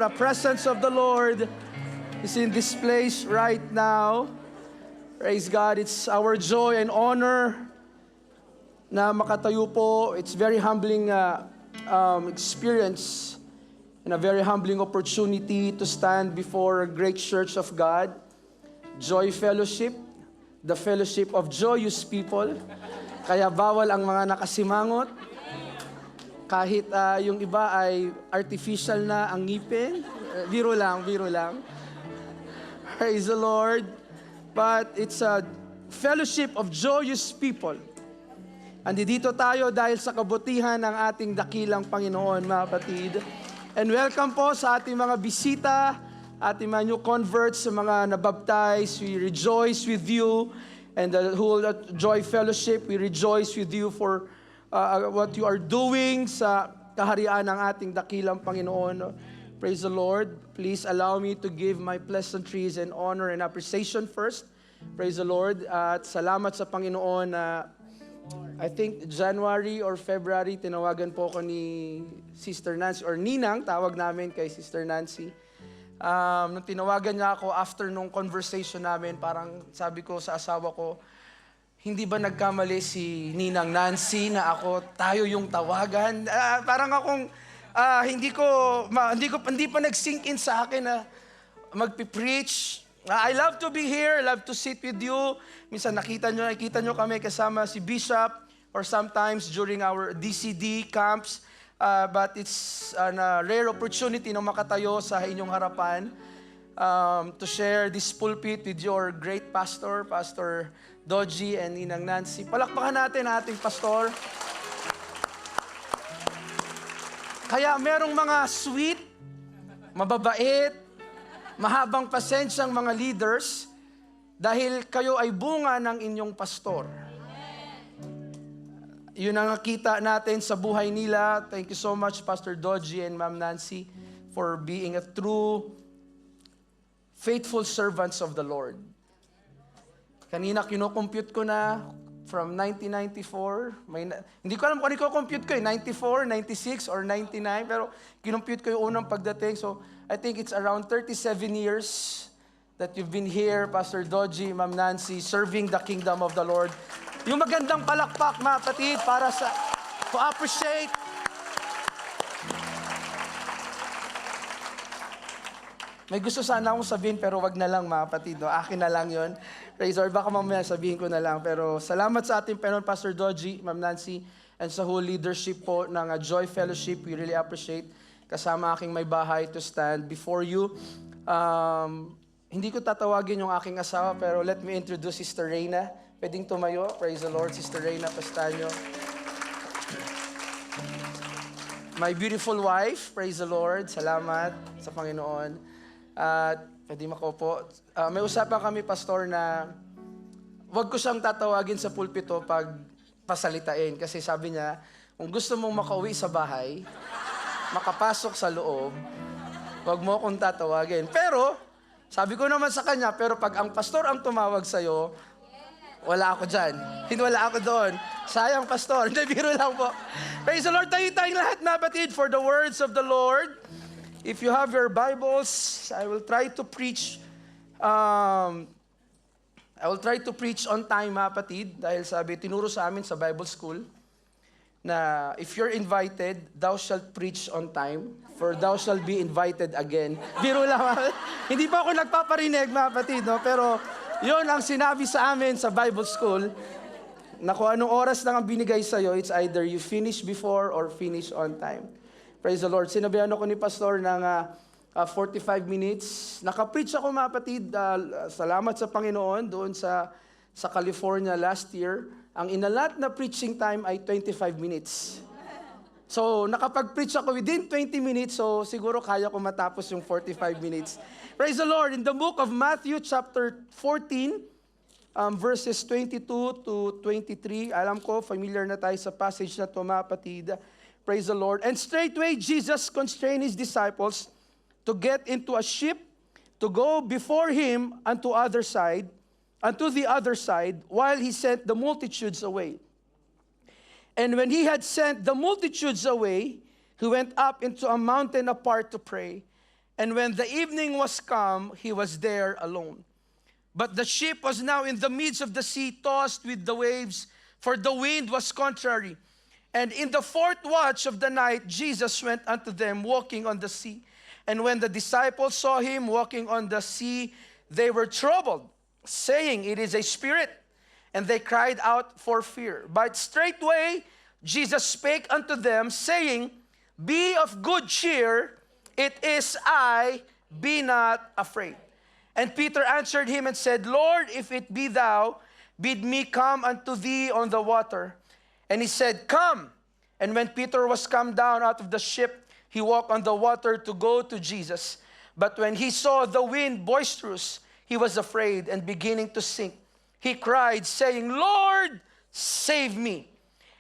the presence of the Lord is in this place right now. Praise God. It's our joy and honor na makatayo po. It's very humbling experience and a very humbling opportunity to stand before a great church of God. Joy Fellowship, the fellowship of joyous people. Kaya bawal ang mga nakasimangot. Kahit yung iba ay artificial na ang ngipin. Biro lang. Praise the Lord. But it's a fellowship of joyous people. Andito tayo dahil sa kabutihan ng ating dakilang Panginoon, mga kapatid. And welcome po sa ating mga bisita, ating mga new converts, sa mga nabaptize. We rejoice with you. And the whole Joy Fellowship, we rejoice with you for what you are doing sa kaharian ng ating dakilang Panginoon. Praise the Lord. Please allow me to give my pleasantries and honor and appreciation first. Praise the Lord. At salamat sa Panginoon na I think January or February, tinawagan po ko ni Sister Nancy, or Ninang, tawag namin kay Sister Nancy. Nung tinawagan niya ako after nung conversation namin, parang sabi ko sa asawa ko, hindi ba nagkamali si Ninang Nancy na tayo yung tawagan? Parang akong hindi pa nag-sink in sa akin na magpi-preach. I love to be here. I love to sit with you. Minsan nakita nyo kami kasama si Bishop or sometimes during our DCD camps. But it's a rare opportunity na makatayo sa inyong harapan to share this pulpit with your great pastor, Pastor Doji and Ninang Nancy. Palakpakan natin ang ating pastor. Kaya merong mga sweet, mababait, mahabang pasensyang mga leaders dahil kayo ay bunga ng inyong pastor. Yun ang nakita natin sa buhay nila. Thank you so much, Pastor Doji and Ma'am Nancy, for being a true, faithful servants of the Lord. Kanina, kinocompute ko na from 1994. Hindi ko alam kung ano ko-compute ko 94, 96, or 99. Pero kinompute ko yung unang pagdating. So, I think it's around 37 years that you've been here, Pastor Doji, Ma'am Nancy, serving the kingdom of the Lord. Yung magandang palakpak, mga kapatid, para to appreciate. May gusto sana akong sabihin, pero wag na lang, mga kapatid. No? Akin na lang yon. Praise Lord, baka mamaya sabihin ko na lang. Pero salamat sa ating Panginoon, Pastor Doji, Ma'am Nancy, and sa whole leadership po ng Joy Fellowship. We really appreciate kasama aking may bahay to stand before you. Hindi ko tatawagin yung aking asawa, pero let me introduce Sister Reyna. Pwedeng tumayo. Praise the Lord, Sister Reyna Pastanyo. My beautiful wife, praise the Lord. Salamat sa Panginoon. At pwede makaupo. May usapan kami, Pastor, na wag ko siyang tatawagin sa pulpito pag pasalitain. Kasi sabi niya, kung gusto mong makauwi sa bahay, makapasok sa loob, wag mo akong tatawagin. Pero, sabi ko naman sa kanya, pero pag ang pastor ang tumawag sa'yo, wala ako dyan. Wala ako doon. Sayang, pastor. Hindi, biro lang po. Praise the Lord. Tayo-tayong lahat na batid for the words of the Lord. If you have your Bibles, I will try to preach. I will try to preach on time, mga batid. Dahil sabi, tinuro sa amin sa Bible School, na if you're invited, thou shalt preach on time, for thou shalt be invited again. Biro lang. Hindi pa ako nagpaparinig, mga kapatid, no? Pero yun ang sinabi sa amin sa Bible School, na kung anong oras lang ang binigay sa'yo, it's either you finish before or finish on time. Praise the Lord. Sinabihan ako ni Pastor ng 45 minutes. Nakapreach ako, mga kapatid. Salamat sa Panginoon doon sa California last year. Ang inalat na preaching time ay 25 minutes. So, nakapag-preach ako within 20 minutes, so siguro kaya ko matapos yung 45 minutes. Praise the Lord. In the book of Matthew chapter 14, verses 22 to 23, alam ko, familiar na tayo sa passage na to, mga kapatid. Praise the Lord. And straightway, Jesus constrained his disciples to get into a ship, to go before him unto the other side, while he sent the multitudes away. And when he had sent the multitudes away, he went up into a mountain apart to pray. And when the evening was come, he was there alone. But the ship was now in the midst of the sea, tossed with the waves, for the wind was contrary. And in the fourth watch of the night, Jesus went unto them, walking on the sea. And when the disciples saw him walking on the sea, they were troubled, saying, It is a spirit. And they cried out for fear. But straightway Jesus spake unto them, saying, Be of good cheer, it is I, be not afraid. And Peter answered him and said, Lord, if it be thou, bid me come unto thee on the water. And he said, Come. And when Peter was come down out of the ship, he walked on the water to go to Jesus. But when he saw the wind boisterous, he was afraid, and beginning to sink, he cried, saying, Lord, save me.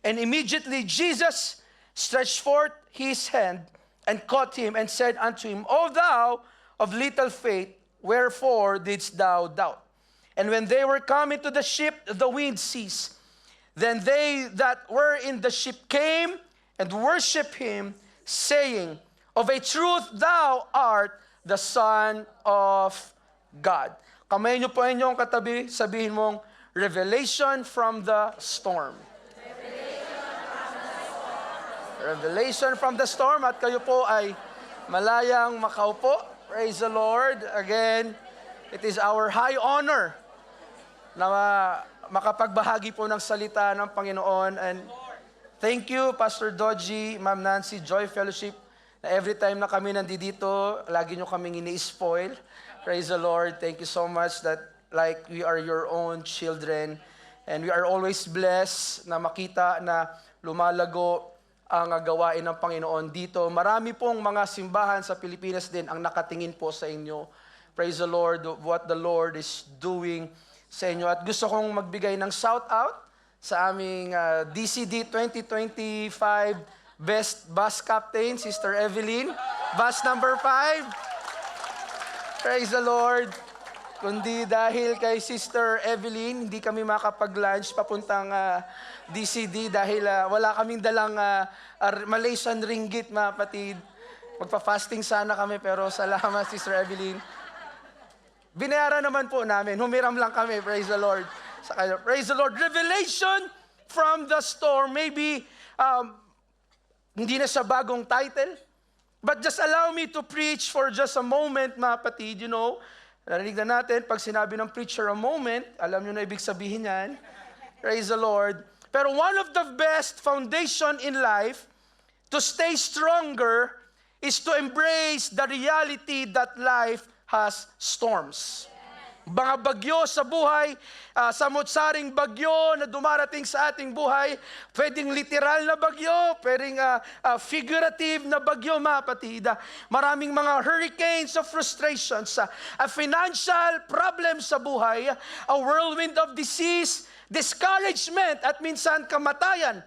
And immediately Jesus stretched forth his hand and caught him and said unto him, O thou of little faith, wherefore didst thou doubt? And when they were come into the ship, the wind ceased. Then they that were in the ship came and worshipped him, saying, Of a truth thou art the Son of God. Kamay niyo po inyong katabi, sabihin mong, Revelation from the storm. Revelation from the storm. At kayo po ay malayang makaupo. Praise the Lord. Again, it is our high honor na makapagbahagi po ng salita ng Panginoon. And thank you, Pastor Dodgy, Ma'am Nancy, Joy Fellowship, na every time na kami nandito, lagi nyo kaming ini-spoil. Praise the Lord. Thank you so much that like we are your own children. And we are always blessed na makita na lumalago ang gawain ng Panginoon dito. Marami pong mga simbahan sa Pilipinas din ang nakatingin po sa inyo. Praise the Lord, what the Lord is doing sa inyo. At gusto kong magbigay ng shout out sa aming DCD 2025 Best Bus Captain, Sister Evelyn. Bus number 5. Praise the Lord. Kundi dahil kay Sister Evelyn, hindi kami makapag-lunch papuntang DCD dahil wala kaming dalang Malaysian ringgit, mga kapatid. Magpa-fasting sana kami, pero salamat, Sister Evelyn. Binayaran naman po namin. Humiram lang kami. Praise the Lord. Praise the Lord. Revelation from the storm. Maybe hindi na siya bagong title. But just allow me to preach for just a moment, mga kapatid. You know, narinig na natin, pag sinabi ng preacher a moment, alam nyo na ibig sabihin yan. Praise the Lord. Pero one of the best foundation in life to stay stronger is to embrace the reality that life has storms. Mga bagyo sa buhay, samot-saring bagyo na dumarating sa ating buhay, pwedeng literal na bagyo, pwedeng figurative na bagyo, mga kapatid. Maraming mga hurricanes of frustrations, a financial problem sa buhay, a whirlwind of disease, discouragement, at minsan kamatayan,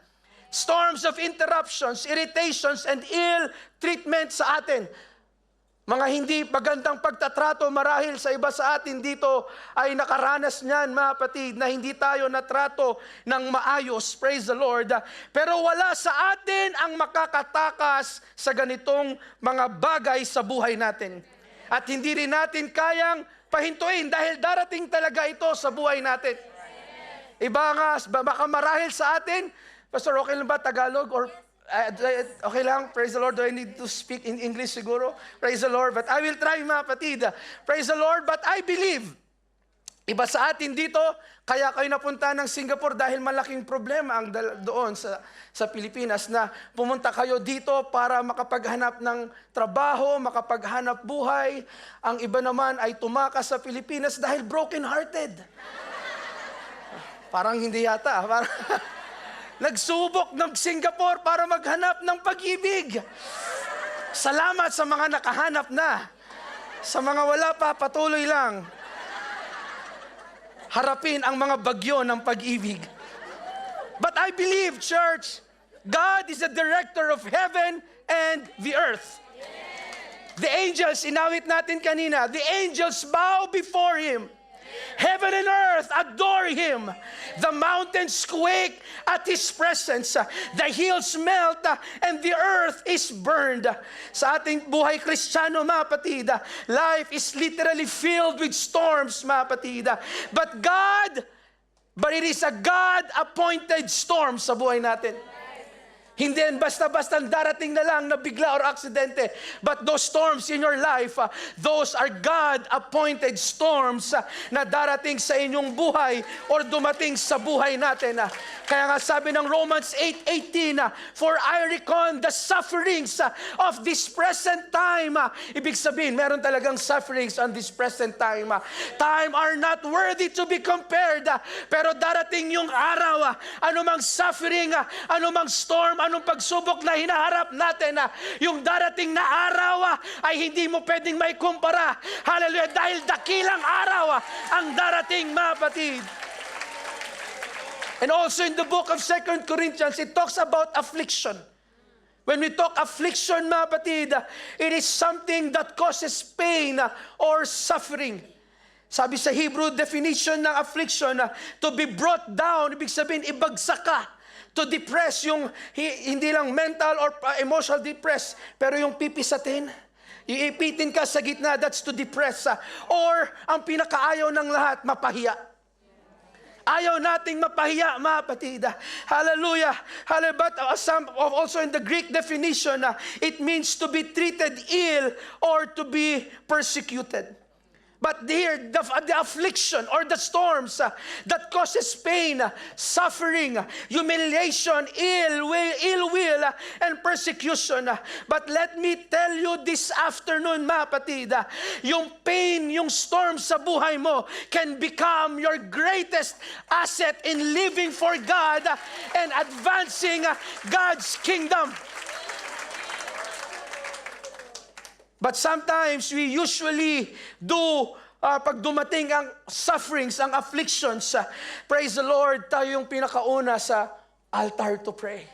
storms of interruptions, irritations, and ill treatment sa atin. Mga hindi magandang pagtatrato marahil sa iba sa atin dito ay nakaranas niyan, mga kapatid, na hindi tayo natrato ng maayos. Praise the Lord. Pero wala sa atin ang makakatakas sa ganitong mga bagay sa buhay natin. At hindi rin natin kayang pahintuin dahil darating talaga ito sa buhay natin. Iba nga, baka marahil sa atin, Pastor, okay lang ba Tagalog or okay lang, praise the Lord. Do I need to speak in English siguro? Praise the Lord. But I will try, mga kapatid. Praise the Lord. But I believe, iba sa atin dito, kaya kayo napunta ng Singapore dahil malaking problema ang doon sa Pilipinas na pumunta kayo dito para makapaghanap ng trabaho, makapaghanap buhay. Ang iba naman ay tumakas sa Pilipinas dahil broken-hearted. Parang hindi yata. Nagsubok ng Singapore para maghanap ng pag-ibig. Salamat sa mga nakahanap na. Sa mga wala pa, patuloy lang. Harapin ang mga bagyo ng pag-ibig. But I believe, church, God is the director of heaven and the earth. The angels, inawit natin kanina, the angels bow before Him. Heaven Heaven and earth adore Him. The mountains quake at His presence. The hills melt and the earth is burned. Sa ating buhay Kristiyano, mga kapatid, life is literally filled with storms, mga kapatid. But it is a God-appointed storm sa buhay natin. Hindi yan basta-basta darating na lang na bigla or aksidente. But those storms in your life, those are God-appointed storms na darating sa inyong buhay or dumating sa buhay natin. Kaya nga sabi ng Romans 8:18, for I reckon the sufferings of this present time. Ibig sabihin, meron talagang sufferings on this present time. Time are not worthy to be compared. Pero darating yung araw, anumang suffering, anumang storm, anong pagsubok na hinaharap natin, yung darating na araw ay hindi mo pwedeng may kumpara. Hallelujah! Dahil dakilang araw ang darating, mga kapatid. And also in the book of 2 Corinthians, it talks about affliction. When we talk affliction, mga kapatid, it is something that causes pain or suffering. Sabi sa Hebrew definition ng affliction, to be brought down, ibig sabihin, ibagsak ka. To depress, yung hindi lang mental or emotional depress, pero yung pipisatin, iipitin ka sa gitna, that's to depress. Or, ang pinakaayaw ng lahat, mapahiya. Ayaw nating mapahiya, mga kapatid. Hallelujah. But also in the Greek definition, it means to be treated ill or to be persecuted. But here, the affliction or the storms that causes pain, suffering, humiliation, ill will, and persecution. But let me tell you this afternoon, mga kapatid, yung pain, yung storm sa buhay mo can become your greatest asset in living for God and advancing God's kingdom. But sometimes we usually do, pag dumating ang sufferings, ang afflictions, praise the Lord, tayo yung pinakauna sa altar to pray.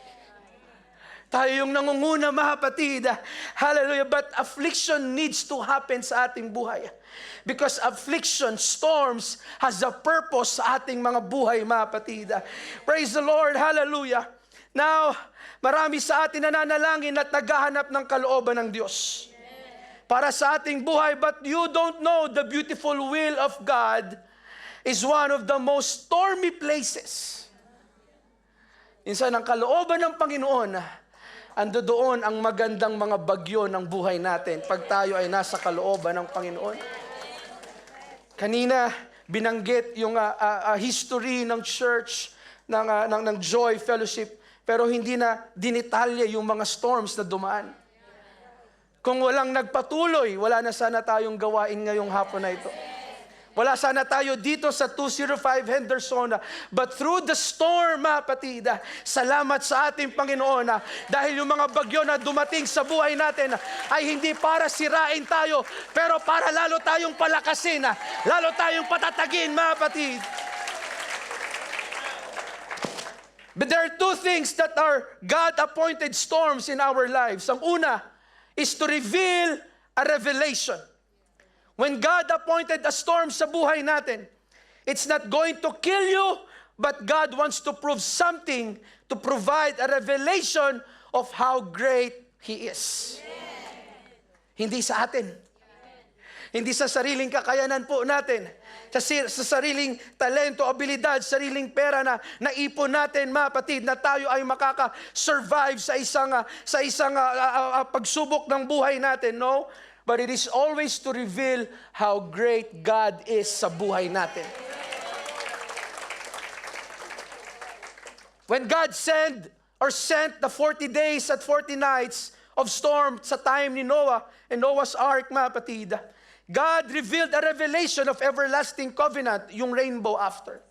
Tayo yung nangunguna, mga kapatid. Hallelujah. But affliction needs to happen sa ating buhay. Because affliction, storms, has a purpose sa ating mga buhay, mga kapatid. Praise the Lord. Hallelujah. Now, marami sa atin na nananalangin at naghahanap ng kalooban ng Diyos para sa ating buhay, but you don't know the beautiful will of God is one of the most stormy places. Minsan, ang kalooban ng Panginoon, ando doon ang magandang mga bagyo ng buhay natin pag tayo ay nasa kalooban ng Panginoon. Kanina, binanggit yung history ng church, ng Joy Fellowship, pero hindi na dinitalye yung mga storms na dumaan. Kung walang nagpatuloy, wala na sana tayong gawain ngayong hapon na ito. Wala sana tayo dito sa 205 Henderson. But through the storm, mga kapatid, salamat sa ating Panginoon dahil yung mga bagyo na dumating sa buhay natin ay hindi para sirain tayo, pero para lalo tayong palakasin, lalo tayong patatagin, mga kapatid. But there are two things that are God-appointed storms in our lives. Ang una is to reveal a revelation. When God appointed a storm sa buhay natin, it's not going to kill you, but God wants to prove something, to provide a revelation of how great He is. Hindi sa atin. Hindi sa sariling kakayanan po natin. Sa sariling talento, abilidad, sariling pera na naipon natin, mga kapatid, na tayo ay makaka-survive sa isang pagsubok ng buhay natin. No? But it is always to reveal how great God is sa buhay natin. When God sent the 40 days at 40 nights of storm sa time ni Noah and Noah's Ark, mga kapatid, God revealed a revelation of everlasting covenant, yung rainbow after.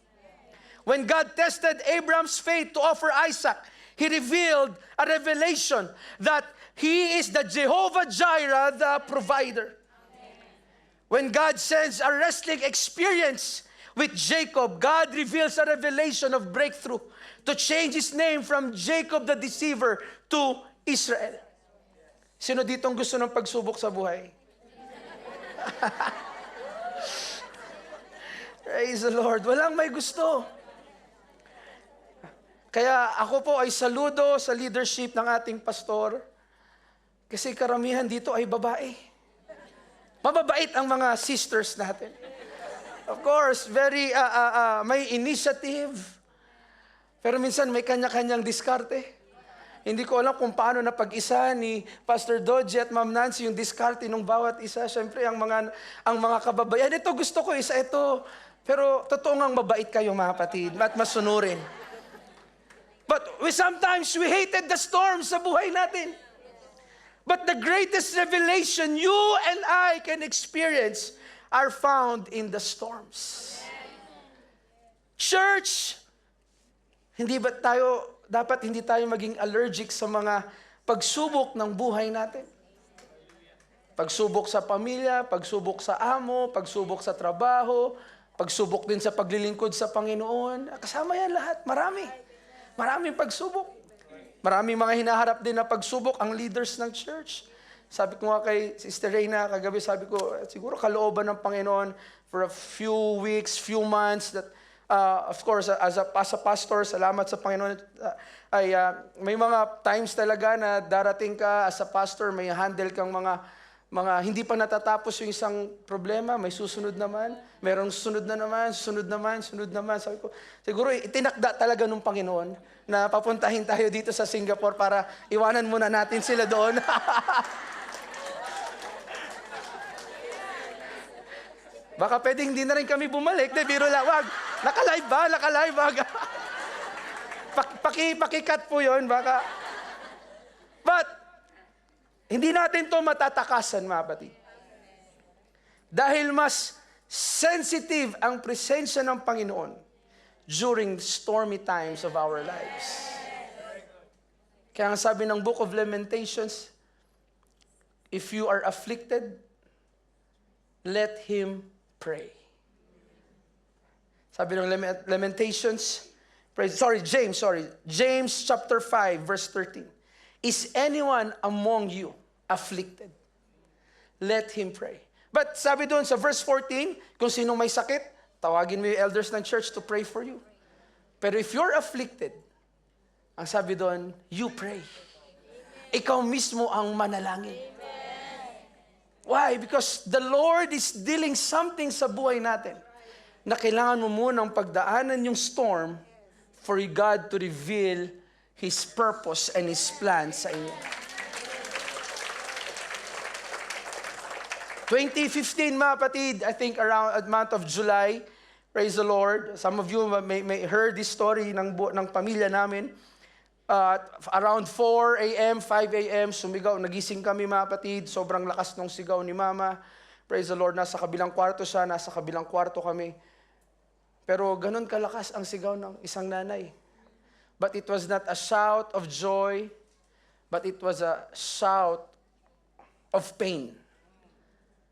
When God tested Abraham's faith to offer Isaac, He revealed a revelation that He is the Jehovah Jireh, the provider. When God sends a wrestling experience with Jacob, God reveals a revelation of breakthrough to change his name from Jacob the deceiver to Israel. Sino ditong gusto ng pagsubok sa buhay? Praise the Lord. Walang may gusto. Kaya ako po ay saludo sa leadership ng ating pastor kasi karamihan dito ay babae. Mababait ang mga sisters natin. Of course, very may initiative. Pero minsan may kanya-kanyang diskarte. Hindi ko alam kung paano napag-isa ni Pastor Dodge at Ma'am Nancy yung diskarte ng bawat isa. Siyempre, ang mga kababayan, ito gusto ko, isa ito. Pero totoo ngang mabait kayo mga kapatid at masunurin. But sometimes we hated the storm sa buhay natin. But the greatest revelation you and I can experience are found in the storms. Church, dapat hindi tayo maging allergic sa mga pagsubok ng buhay natin. Pagsubok sa pamilya, pagsubok sa amo, pagsubok sa trabaho, pagsubok din sa paglilingkod sa Panginoon. Kasama yan lahat, maraming pagsubok. Maraming mga hinaharap din na pagsubok ang leaders ng church. Sabi ko nga kay Sister Reyna kagabi, sabi ko, siguro kalooban ng Panginoon for a few weeks, few months, that of course, as a pastor, salamat sa Panginoon, may mga times talaga na darating ka as a pastor, may handle kang mga hindi pa natatapos yung isang problema, may susunod naman, mayroong sunod na naman. Sabi ko, siguro itinakda talaga ng Panginoon na papuntahin tayo dito sa Singapore para iwanan muna natin sila doon. Baka pwedeng hindi na rin kami bumalik. Biro lang, wag. Naka-live ba? Wag. Pakikat po yun, baka. But, hindi natin to matatakasan, mga kapatid. Dahil mas sensitive ang presensya ng Panginoon during stormy times of our lives. Kaya ang sabi ng Book of Lamentations, if you are afflicted, let Him pray. Sabi ng Lamentations, James chapter 5, verse 13. Is anyone among you afflicted? Let him pray. But sabi doon sa verse 14, kung sinong may sakit, tawagin mo yung elders ng church to pray for you. Pero if you're afflicted, ang sabi doon, you pray. Ikaw mismo ang manalangin. Why? Because the Lord is dealing something sa buhay natin na kailangan mo munang pagdaanan yung storm for God to reveal His purpose and His plan sa inyo. 2015, mga kapatid, I think around the month of July, praise the Lord. Some of you may heard this story ng pamilya namin. Around 4 a.m., 5 a.m., sumigaw, nagising kami mga kapatid, sobrang lakas ng sigaw ni Mama. Praise the Lord, nasa kabilang kwarto siya, nasa kabilang kwarto kami. Pero ganun kalakas ang sigaw ng isang nanay. But it was not a shout of joy, but it was a shout of pain.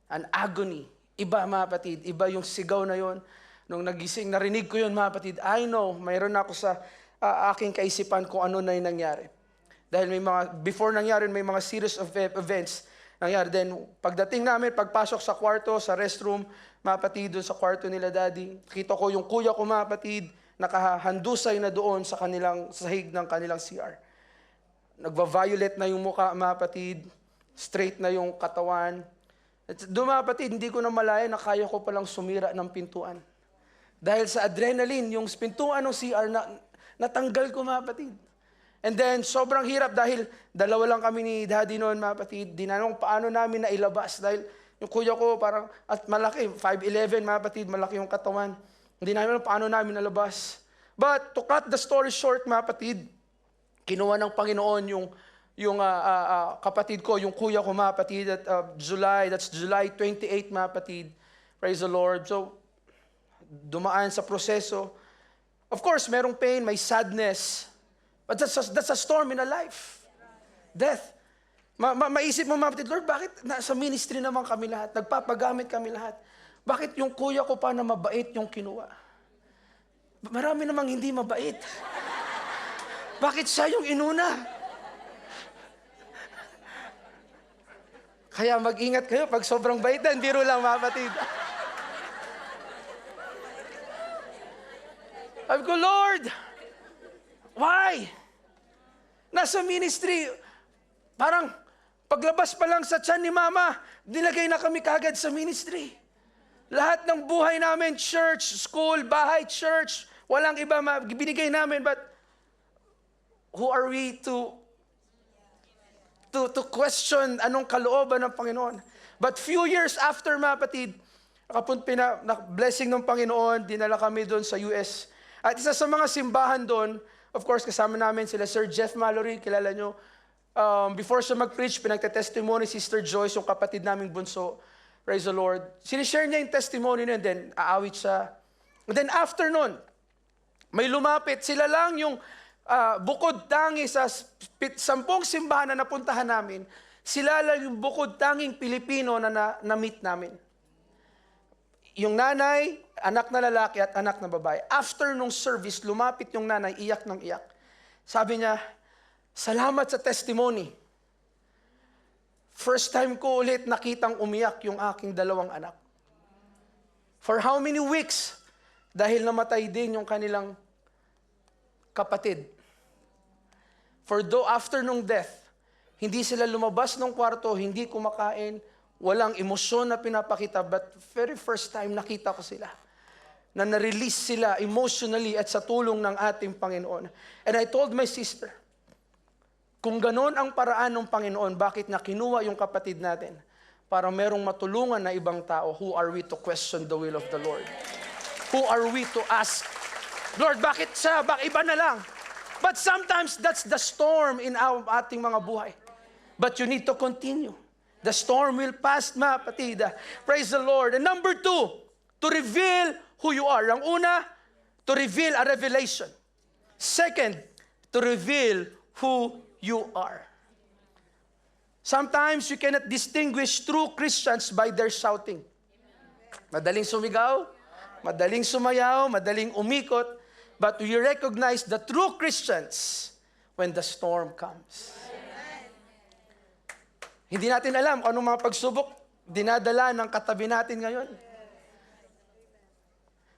An agony. Iba mga kapatid, iba yung sigaw na yon. Nung nagising, narinig ko yun mga kapatid, I know, mayroon ako sa aking kaisipan kung ano na yung nangyari. Dahil before nangyari, may mga series of events nangyari. Then, pagdating namin, pagpasok sa kwarto, sa restroom, mga kapatid, doon sa kwarto nila daddy, kita ko yung kuya ko mga kapatid, nakahandusay na doon sa sahig ng kanilang CR. Nagva-violet na yung mukha, mga kapatid, straight na yung katawan. Doon mga kapatid, hindi ko na malaya na kaya ko palang sumira ng pintuan. Dahil sa adrenaline, yung pintuan ng CR natanggal ko mga kapatid. And then, sobrang hirap dahil dalawa lang kami ni daddy noon mga kapatid. Dinanong paano namin nailabas dahil yung kuya ko parang, at malaki, 5'11", mga kapatid, malaki yung katawan. Hindi namin alam paano namin nalabas. But to cut the story short, mga kapatid, kinuha ng Panginoon yung kapatid ko, yung kuya ko, mga kapatid, that's July 28, mga kapatid. Praise the Lord. So, dumaan sa proseso. Of course, merong pain, may sadness. But that's a storm in a life. Death. Maisip mo, mga kapatid, Lord, bakit nasa ministry naman kami lahat? Nagpapagamit kami lahat. Bakit yung kuya ko pa na mabait yung kinuha? Marami namang hindi mabait. Bakit siya yung inuna? Kaya mag-ingat kayo pag sobrang baitan, biro lang mga kapatid. Sabi ko, Lord, why? Nasa ministry, parang paglabas pa lang sa tiyan ni Mama, nilagay na kami kagad sa ministry. Lahat ng buhay namin, church, school, bahay, church, walang iba binigay namin, but who are we to question anong kalooban ng Panginoon? But few years after, mga kapatid, blessing ng Panginoon, dinala kami doon sa US. At isa sa mga simbahan doon, of course, kasama namin sila Sir Jeff Mallory, kilala nyo. Before siya mag-preach, pinagte-testimony Sister Joyce, yung kapatid naming bunso. Praise the Lord. Sinishare niya yung testimony niya, and then aawit siya. And then after nun, may lumapit. Sila lang yung bukod tangi sa 10 simbahan na napuntahan namin. Sila lang yung bukod tanging Pilipino na meet namin. Yung nanay, anak na lalaki at anak na babae. After nung service, lumapit yung nanay, iyak ng iyak. Sabi niya, salamat sa testimony. First time ko ulit nakitang umiyak yung aking 2 anak. For how many weeks? Dahil namatay din yung kanilang kapatid. For though after nung death, hindi sila lumabas ng kwarto, hindi kumakain, walang emosyon na pinapakita, but very first time nakita ko sila. Na na-release sila emotionally at sa tulong ng ating Panginoon. And I told my sister, kung ganon ang paraan ng Panginoon, bakit na kinuha yung kapatid natin? Para merong matulungan na ibang tao, who are we to question the will of the Lord? Who are we to ask, Lord, bakit siya? Bakit iba na lang? But sometimes that's the storm in ating mga buhay. But you need to continue. The storm will pass, mga kapatid. Praise the Lord. And number 2, to reveal who you are. Ang una, to reveal a revelation. Second, to reveal who you are. Sometimes you cannot distinguish true Christians by their shouting. Madaling sumigaw, madaling sumayaw, madaling umikot, but you recognize the true Christians when the storm comes. Hindi natin alam kung anong mga pagsubok dinadala ng katabi natin ngayon.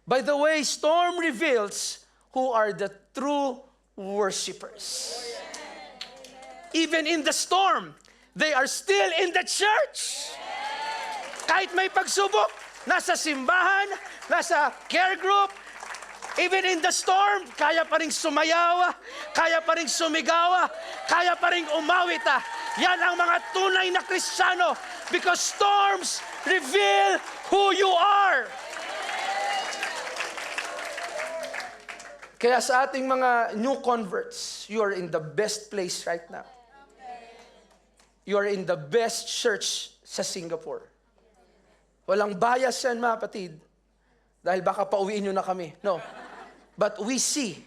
By the way, storm reveals who are the true worshipers. Even in the storm, they are still in the church. Kahit may pagsubok, nasa simbahan, nasa care group, even in the storm, kaya pa rin sumayaw, kaya pa rin sumigaw, kaya pa rin umawit. Yan ang mga tunay na Kristiyano, because storms reveal who you are. Kaya sa ating mga new converts, you are in the best place right now. You are in the best church sa Singapore. Walang bias yan, mga kapatid, dahil baka pauwiin nyo na kami. No. But we see,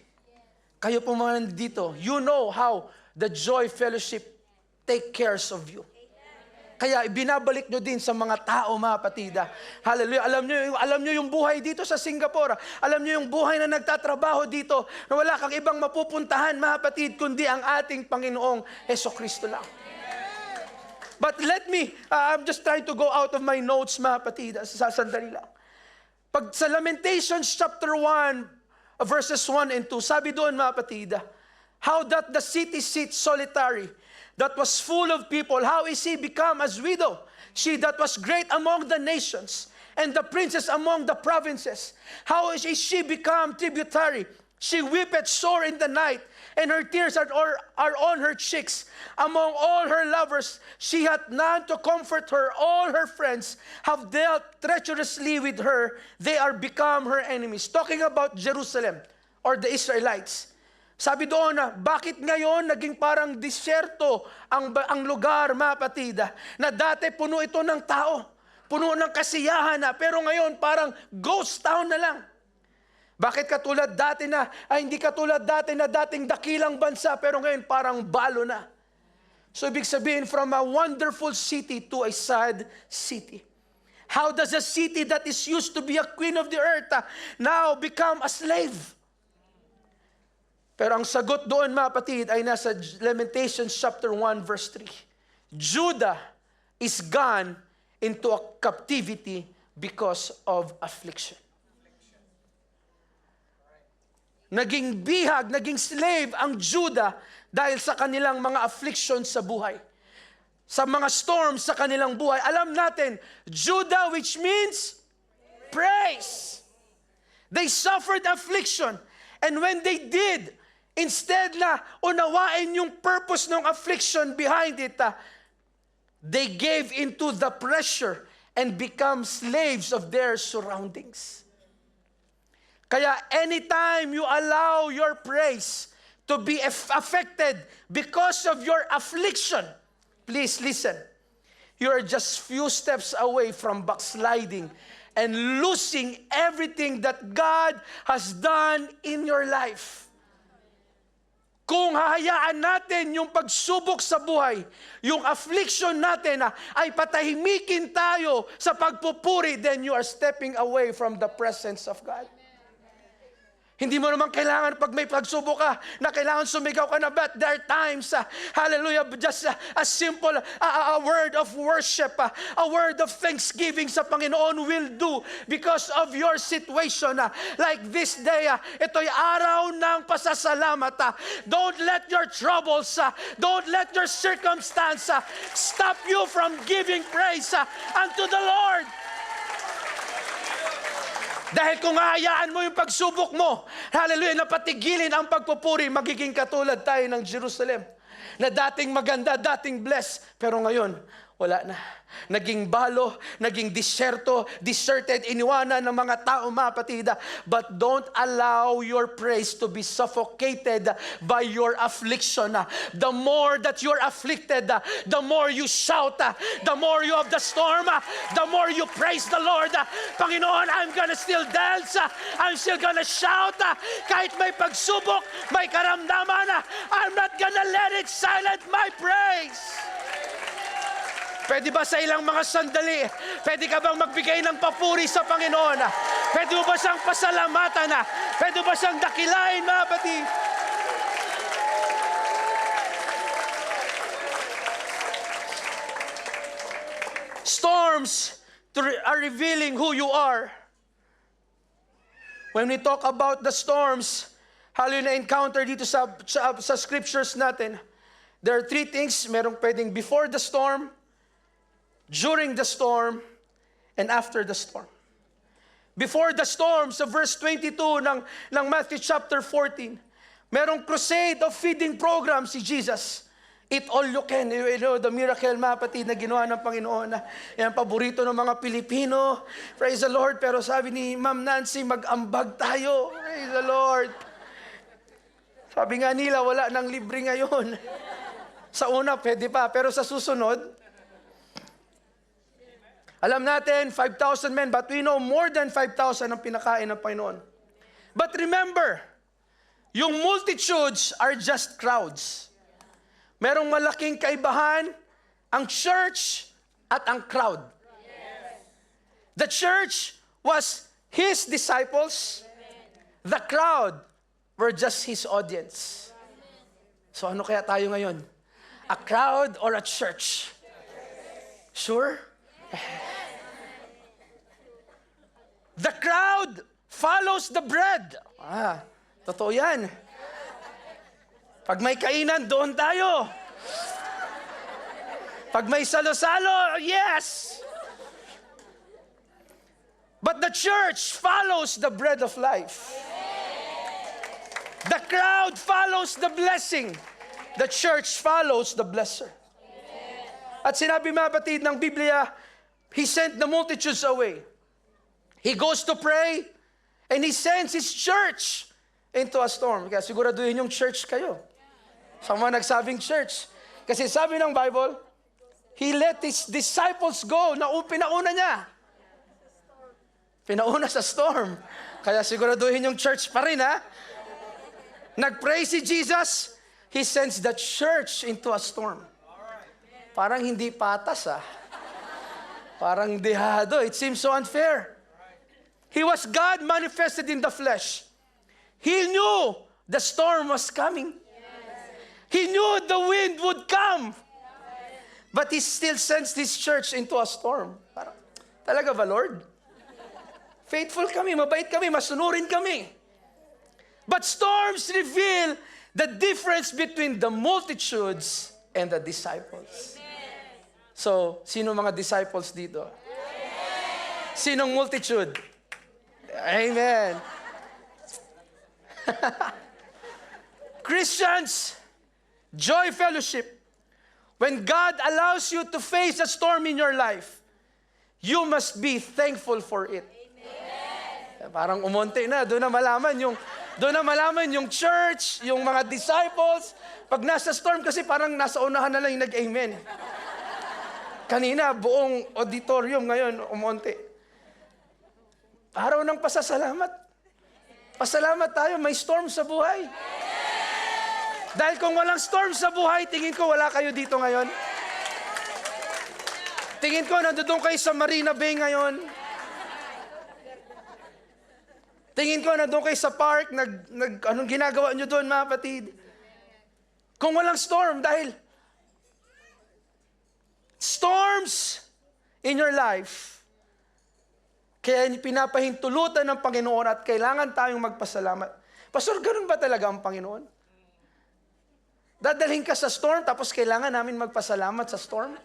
kayo po mga nandito, you know how the Joy Fellowship take cares of you. Kaya ibinabalik nyo din sa mga tao, mga kapatid. Hallelujah. Alam nyo yung buhay dito sa Singapore. Alam nyo yung buhay na nagtatrabaho dito, na wala kang ibang mapupuntahan, mga kapatid, kundi ang ating Panginoong Hesukristo lang. But let me, I'm just trying to go out of my notes, mga kapatid, sa sandali lang. Pag sa Lamentations chapter 1, verses 1 and 2, sabi doon, mga kapatid, how that the city sits solitary, that was full of people, how is she become as widow? She that was great among the nations, and the princess among the provinces. How is she become tributary? She weepeth sore in the night, and her tears are on her cheeks. Among all her lovers, she hath none to comfort her. All her friends have dealt treacherously with her. They are become her enemies. Talking about Jerusalem, or the Israelites. Sabi doon na, bakit ngayon naging parang disyerto ang lugar, mga kapatid, na dati puno ito ng tao, puno ng kasiyahan na, pero ngayon parang ghost town na lang. Bakit katulad dati na, hindi katulad dati na dating dakilang bansa, pero ngayon parang balo na. So ibig sabihin, from a wonderful city to a sad city. How does a city that is used to be a queen of the earth now become a slave? Pero ang sagot doon, mga kapatid, ay nasa Lamentations chapter 1, verse 3. Judah is gone into a captivity because of affliction. naging bihag, naging slave ang Judah dahil sa kanilang mga afflictions sa buhay. Sa mga storms sa kanilang buhay. Alam natin, Judah, which means praise. They suffered affliction. And when they did, instead na unawain yung purpose ng affliction behind it, they gave into the pressure and become slaves of their surroundings. Kaya anytime you allow your praise to be affected because of your affliction, please listen, you are just few steps away from backsliding and losing everything that God has done in your life. Kung hahayaan natin yung pagsubok sa buhay, yung affliction natin ay patahimikin tayo sa pagpupuri, then you are stepping away from the presence of God. Hindi mo naman kailangan pag may pagsubok ka na kailangan sumigaw ka na, but there are times, hallelujah, just a simple a word of worship, a word of thanksgiving sa Panginoon will do because of your situation. Like this day, ito'y araw ng pasasalamat. Don't let your troubles, don't let your circumstance stop you from giving praise unto the Lord. Dahil kung hahayaan mo yung pagsubok mo, hallelujah, na patigilin ang pagpupuri, magiging katulad tayo ng Jerusalem, na dating maganda, dating blessed, pero ngayon, wala na. Naging balo, naging deserted, iniwanan ng mga tao, mga patida. But don't allow your praise to be suffocated by your affliction. The more that you're afflicted, the more you shout, the more you have the storm, the more you praise the Lord. Panginoon, I'm gonna still dance, I'm still gonna shout, kahit may pagsubok, may karamdaman, I'm not gonna let it silence my praise. Pwede ba sa ilang mga sandali, pwede ka bang magbigay ng papuri sa Panginoon? Pwede ba siyang pasalamatan? Pwede ba siyang dakilain, mga kapatid? Storms are revealing who you are. When we talk about the storms, hallelujah, na-encounter dito sa scriptures natin, there are three things. Merong pwedeng before the storm, during the storm, and after the storm. Before the storm, sa verse 22 ng Matthew chapter 14, merong crusade of feeding program si Jesus. Eat all you can. You know, the miracle, mga kapatid, na ginawa ng Panginoon. Yan, paborito ng mga Pilipino. Praise the Lord. Pero sabi ni Ma'am Nancy, mag-ambag tayo. Praise the Lord. Sabi nga nila, wala nang libre ngayon. Sa una, pwede pa. Pero sa susunod, alam natin, 5,000 men, but we know more than 5,000 ang pinakain ng Panginoon. But remember, yung multitudes are just crowds. Merong malaking kaibahan ang church at ang crowd. The church was His disciples. The crowd were just His audience. So ano kaya tayo ngayon? A crowd or a church? Sure? The crowd follows the bread. Totoo yan. Pag may kainan, doon tayo. Pag may salo-salo, yes. But the church follows the bread of life. The crowd follows the blessing. The church follows the blesser. At sinabi, mga kapatid, ng Biblia, He sent the multitudes away. He goes to pray, and He sends His church into a storm. Kaya siguraduhin yung church kayo. Sa mga nagsabing church. Kasi sabi ng Bible, He let His disciples go. Pinauna niya. Pinauna sa storm. Kaya siguraduhin yung church pa rin, ha? Nag-pray si Jesus, He sends the church into a storm. Parang hindi patas, Parang dehado. It seems so unfair. He was God manifested in the flesh. He knew the storm was coming. He knew the wind would come. But He still sends this church into a storm. Parang, talaga ba, Lord? Faithful kami, mabait kami, masunurin kami. But storms reveal the difference between the multitudes and the disciples. So, sino mga disciples dito? Sinong multitude? Amen. Christians, Joy Fellowship, when God allows you to face a storm in your life, you must be thankful for it. Amen. Parang umonte na, doon na malaman yung church, yung mga disciples. Pag nasa storm kasi parang nasa unahan na lang yung nag-amen. Kanina, buong auditorium ngayon, umonte. Araw ng pasasalamat. Pasalamat tayo, may storm sa buhay. Dahil kung walang storm sa buhay, tingin ko wala kayo dito ngayon. Tingin ko nandoon kayo sa Marina Bay ngayon. Tingin ko nandoon kayo sa park, anong ginagawa nyo doon, mga kapatid? Kung walang storm, dahil storms in your life, kaya pinapahintulutan ng Panginoon at kailangan tayong magpasalamat. Pastor, ganun ba talaga ang Panginoon? Dadalhin ka sa storm, tapos kailangan namin magpasalamat sa storm?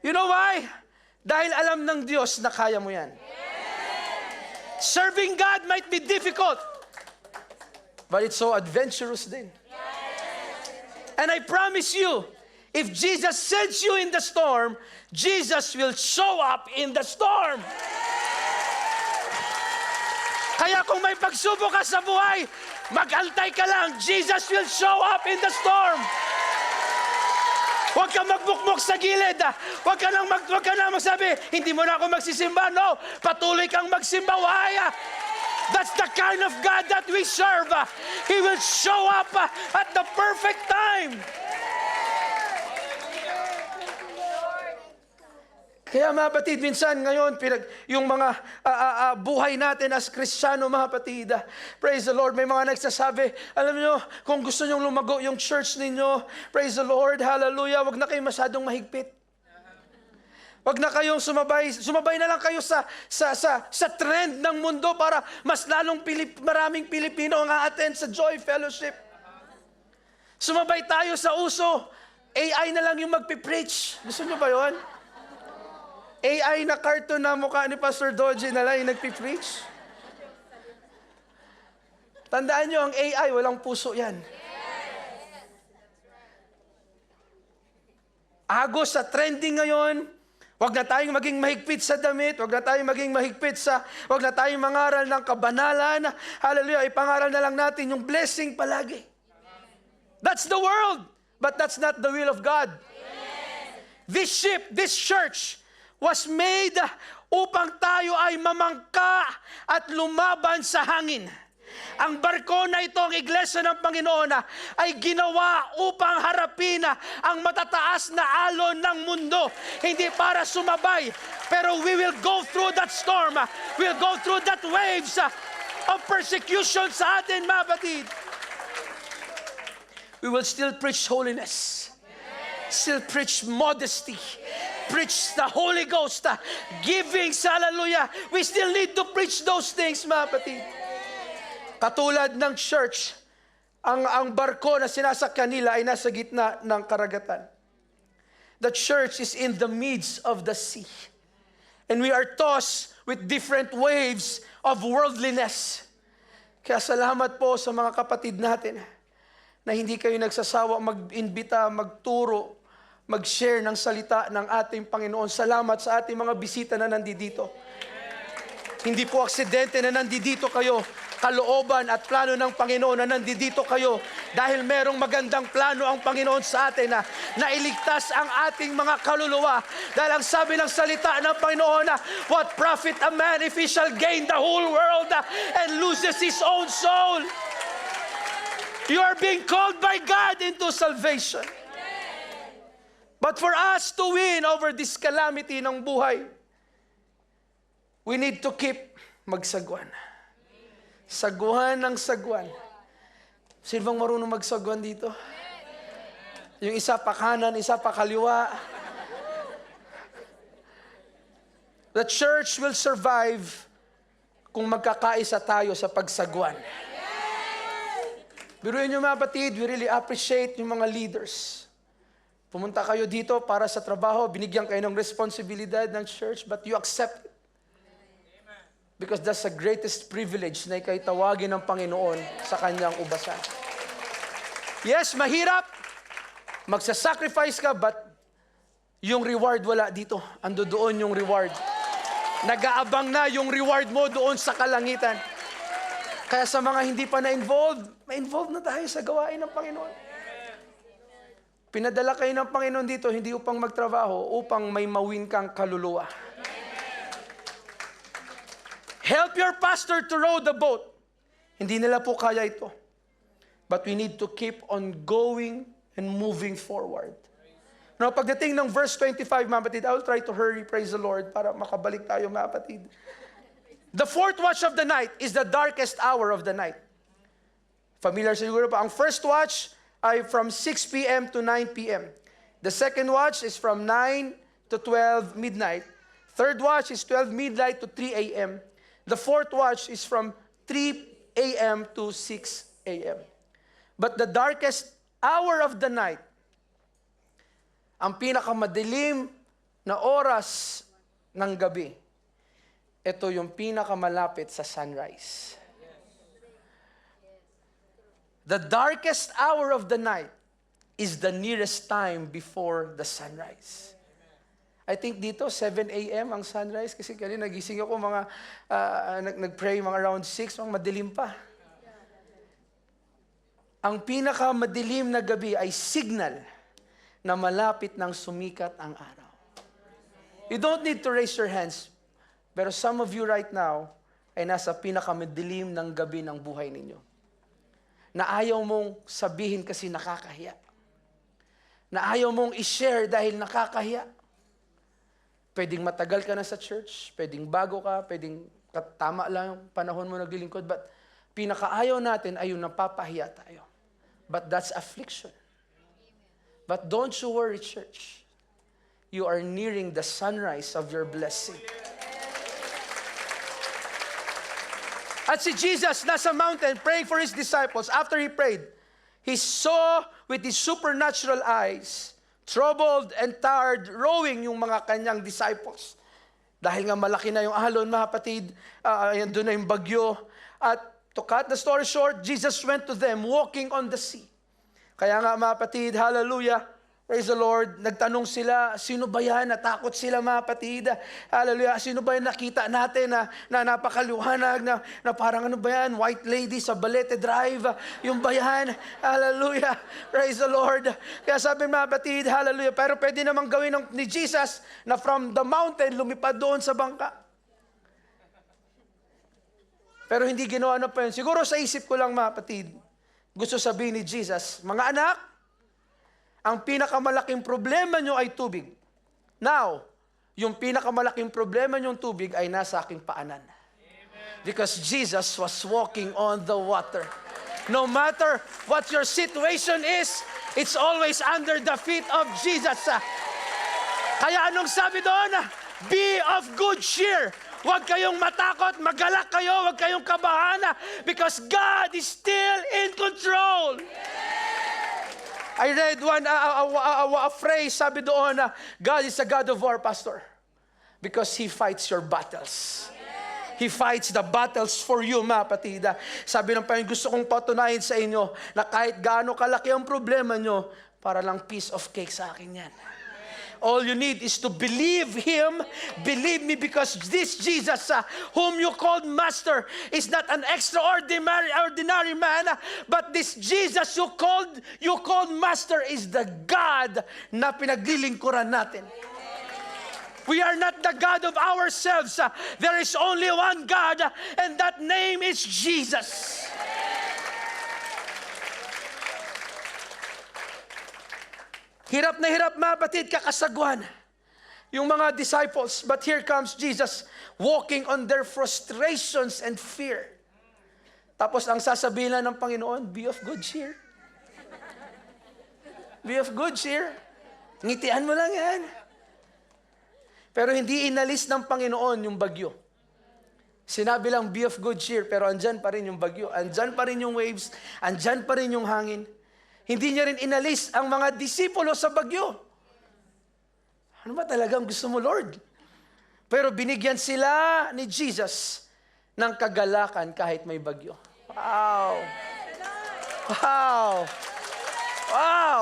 You know why? Dahil alam ng Diyos na kaya mo yan. Serving God might be difficult, but it's so adventurous din. And I promise you, if Jesus sends you in the storm, Jesus will show up in the storm. Kaya kung may pagsubok ka sa buhay, mag-antay ka lang. Jesus will show up in the storm. Huwag kang magbukmok sa gilid. Huwag ka nang magsabi, hindi mo na ako magsisimba. No, patuloy kang magsimba. Why? That's the kind of God that we serve. He will show up at the perfect time. Kaya mga kapatid, minsan ngayon, yung mga buhay natin as Kristiyano, mga kapatid, praise the Lord, may mga nagsasabi, alam nyo, kung gusto nyong lumago yung church ninyo, praise the Lord, hallelujah, wag na kayo masyadong mahigpit. Wag na kayong sumabay na lang kayo sa trend ng mundo para mas lalong maraming Pilipino ang a-attend sa Joy Fellowship. Sumabay tayo sa uso, AI na lang yung magpipreach. Gusto nyo ba yun? AI na cartoon na mukha ni Pastor Doji na lang yung nagpipreach. Tandaan nyo, ang AI, walang puso yan. Agos sa trending ngayon, wag na tayong maging mahigpit sa damit, wag na tayong maging mahigpit wag na tayong mangaral ng kabanalan. Hallelujah, ipangaral na lang natin yung blessing palagi. That's the world, but that's not the will of God. This ship, this church, was made upang tayo ay mamangka at lumaban sa hangin. Ang barko na ito, ang iglesia ng Panginoon, ay ginawa upang harapin ang matataas na alon ng mundo. Hindi para sumabay, pero we will go through that storm. We'll go through that waves of persecution sa atin, mga kapatid. We will still preach holiness. Still preach modesty. Preach the Holy Ghost. Giving, hallelujah. We still need to preach those things, mga kapatid. Katulad ng church, ang barko na sinasakyan nila ay nasa gitna ng karagatan. The church is in the midst of the sea. And we are tossed with different waves of worldliness. Kaya salamat po sa mga kapatid natin na hindi kayo nagsasawa mag-imbita, magturo, mag-share ng salita ng ating Panginoon. Salamat sa ating mga bisita na nandito. Hindi po aksidente na nandito kayo. Kalooban at plano ng Panginoon na nandito kayo dahil merong magandang plano ang Panginoon sa atin na iligtas ang ating mga kaluluwa. Dahil ang sabi ng salita ng Panginoon what profit a man if he shall gain the whole world and loses his own soul? You are being called by God into salvation. But for us to win over this calamity ng buhay, we need to keep magsagwan. Saguhan ng sagwan. Sino bang marunong magsagwan dito? Yung isa pa kanan, isa pa kaliwa. The church will survive kung magkakaisa tayo sa pagsagwan. Biruin nyo mga kapatid, we really appreciate yung mga leaders. Pumunta kayo dito para sa trabaho, binigyan kayo ng responsibilidad ng church, but you accept it. Because that's the greatest privilege na ikay tawagin ng Panginoon sa kanyang ubasan. Yes, mahirap. Magsasacrifice ka, but yung reward wala dito. Ando doon yung reward. Nag-aabang na yung reward mo doon sa kalangitan. Kaya sa mga hindi pa na-involved, ma-involve na tayo sa gawain ng Panginoon. Pinadala kayo ng Panginoon dito, hindi upang magtrabaho, upang may mawin kang kaluluwa. Help your pastor to row the boat. Hindi nila po kaya ito. But we need to keep on going and moving forward. Now, pagdating ng verse 25, mga kapatid, I will try to hurry, praise the Lord, para makabalik tayo, mga kapatid. The fourth watch of the night is the darkest hour of the night. Familiar siguro pa. Ang first watch ay from 6 p.m. to 9 p.m. The second watch is from 9 to 12 midnight. Third watch is 12 midnight to 3 a.m. The fourth watch is from 3 a.m. to 6 a.m. But the darkest hour of the night, ang pinakamadilim na oras ng gabi, ito yung pinakamalapit sa sunrise. The darkest hour of the night is the nearest time before the sunrise. I think dito, 7 a.m. ang sunrise. Kasi kanina nagising ako nag-pray mga around 6, mga madilim pa. Ang pinakamadilim na gabi ay signal na malapit nang sumikat ang araw. You don't need to raise your hands. Pero some of you right now ay nasa pinakamadilim ng gabi ng buhay ninyo. Na ayaw mong sabihin kasi nakakahiya. Na ayaw mong i-share dahil nakakahiya. Pwedeng matagal ka na sa church, pwedeng bago ka, pwedeng tama lang yung panahon mo naglilingkod, but pinakaayaw natin ay yung napapahiya tayo. But that's affliction. But don't you worry, church. You are nearing the sunrise of your blessing. At si Jesus nasa mountain praying for His disciples. After He prayed, He saw with His supernatural eyes, troubled and tired, rowing yung mga kanyang disciples. Dahil nga malaki na yung alon, mga kapatid, doon na yung bagyo. At to cut the story short, Jesus went to them walking on the sea. Kaya nga, mga kapatid, hallelujah, praise the Lord, nagtanong sila, sino ba yan? Natakot sila, mga kapatid. Hallelujah, sino ba yan nakita natin na napakaliwanag, na parang ano ba yan? White lady sa Balete Drive, yung ba yan? Hallelujah, praise the Lord. Kaya sabi mga kapatid, hallelujah, pero pwede namang gawin ni Jesus na from the mountain, lumipad doon sa bangka. Pero hindi ginawa na pa yun. Siguro sa isip ko lang, mga kapatid, gusto sabihin ni Jesus, mga anak, ang pinakamalaking problema nyo ay tubig. Now, yung pinakamalaking problema nyong tubig ay nasa aking paanan. Because Jesus was walking on the water. No matter what your situation is, it's always under the feet of Jesus. Kaya anong sabi doon? Be of good cheer. Huwag kayong matakot, magalak kayo, huwag kayong kabahan, because God is still in control. I read a phrase, sabi doon, God is a God of war, Pastor, because He fights your battles. He fights the battles for you, mga kapatid. Sabi ng Panginoon, gusto kong patunayan sa inyo na kahit gaano kalaki ang problema nyo, para lang piece of cake sa akin yan. All you need is to believe Him. Believe me, because this Jesus, whom you called Master, is not an ordinary man, but this Jesus you called Master is the God na pinaglilingkuran natin. We are not the God of ourselves. There is only one God, and that name is Jesus. Hirap na hirap, mga kapatid, kakasagwan yung mga disciples. But here comes Jesus walking on their frustrations and fear. Tapos ang sasabihin lang ng Panginoon, be of good cheer. Be of good cheer. Ngitian mo lang yan. Pero hindi inalis ng Panginoon yung bagyo. Sinabi lang, be of good cheer, pero andyan pa rin yung bagyo, andyan pa rin yung waves, andyan pa rin yung hangin. Hindi niya rin inalis ang mga disipulo sa bagyo. Ano ba talagang gusto mo, Lord? Pero binigyan sila ni Jesus ng kagalakan kahit may bagyo. Wow! Wow! Wow!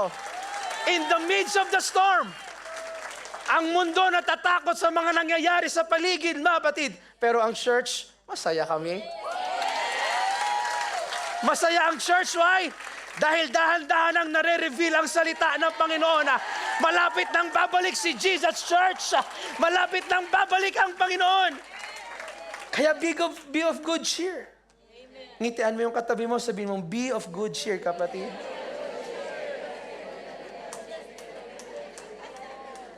In the midst of the storm, ang mundo natatakot sa mga nangyayari sa paligid, mga kapatid. Pero ang church, masaya kami. Masaya ang church, why? Dahil dahan-dahan ang nare-reveal ang salita ng Panginoon na malapit nang babalik si Jesus Church. Malapit nang babalik ang Panginoon. Kaya be of good cheer. Ngitian mo yung katabi mo, sabihin mong, be of good cheer, kapatid.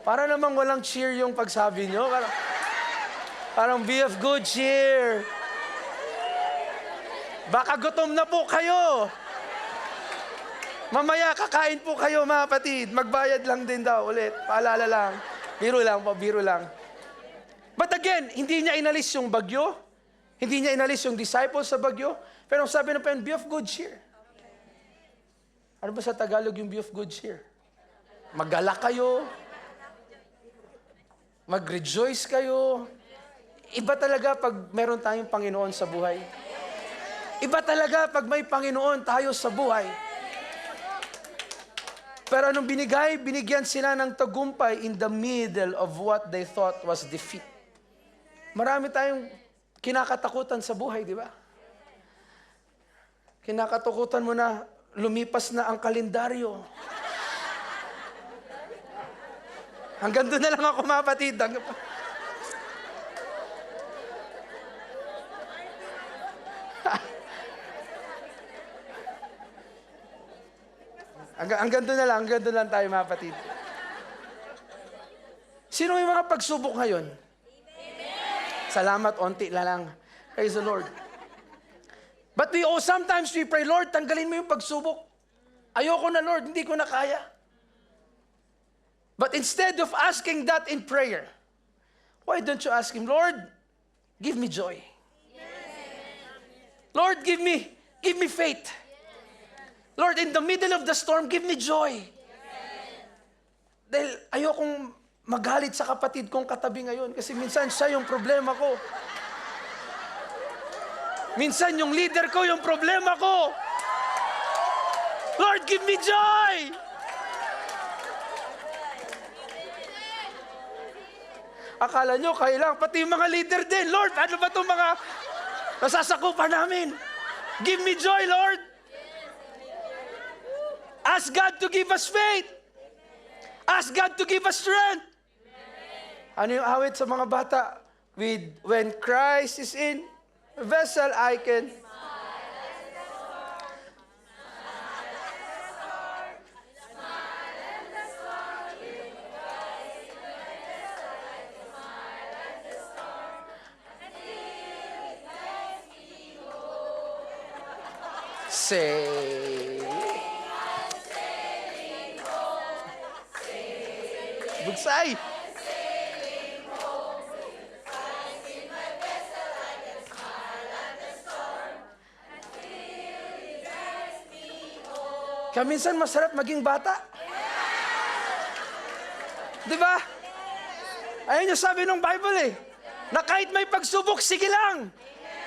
Para namang walang cheer yung pagsabi nyo. Parang be of good cheer. Baka gutom na po kayo. Mamaya kakain po kayo, mga kapatid. Magbayad lang din daw ulit. Paalala lang. Biro lang po, biro lang. But again, hindi niya inalis yung bagyo. Hindi niya inalis yung disciples sa bagyo. Pero sabi ng Panginoon, be of good cheer. Ano ba sa Tagalog yung be of good cheer? Magalak kayo. Mag-rejoice kayo. Iba talaga pag meron tayong Panginoon sa buhay. Iba talaga pag may Panginoon tayo sa buhay. Pero anong binigyan sila ng tagumpay in the middle of what they thought was defeat. Marami tayong kinakatakutan sa buhay, di ba? Kinakatakutan mo na lumipas na ang kalendaryo. Hanggang doon na lang ako, mga kapatid. Hanggang doon lang tayo, mga kapatid. Sino may mga pagsubok ngayon? Salamat, onti na lang. Praise the Lord. But sometimes we pray, Lord, tanggalin mo yung pagsubok. Ayoko na, Lord, hindi ko na kaya. But instead of asking that in prayer, why don't you ask Him, Lord, give me joy. Lord, give me faith. Lord, in the middle of the storm, give me joy. Dahil ayokong magalit sa kapatid kong katabi ngayon kasi minsan siya yung problema ko. Minsan yung leader ko yung problema ko. Lord, give me joy. Akala nyo, kailang, pati yung mga leader din. Lord, ano ba itong mga nasasakupan namin? Give me joy, Lord. Ask God to give us faith. Ask God to give us strength. Ano yung awit sa mga bata? When Christ is in a vessel, I can... Say... Bugsay! Kaya minsan masarap maging bata. Di ba? Ayun yung sabi ng Bible eh. Na kahit may pagsubok, sige lang.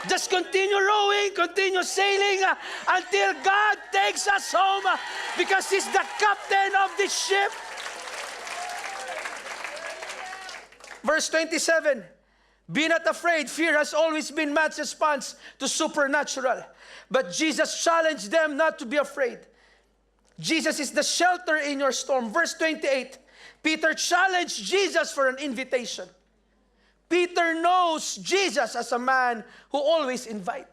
Just continue rowing, continue sailing until God takes us home because He's the captain of this ship. Verse 27, be not afraid. Fear has always been man's response to supernatural. But Jesus challenged them not to be afraid. Jesus is the shelter in your storm. Verse 28, Peter challenged Jesus for an invitation. Peter knows Jesus as a man who always invite.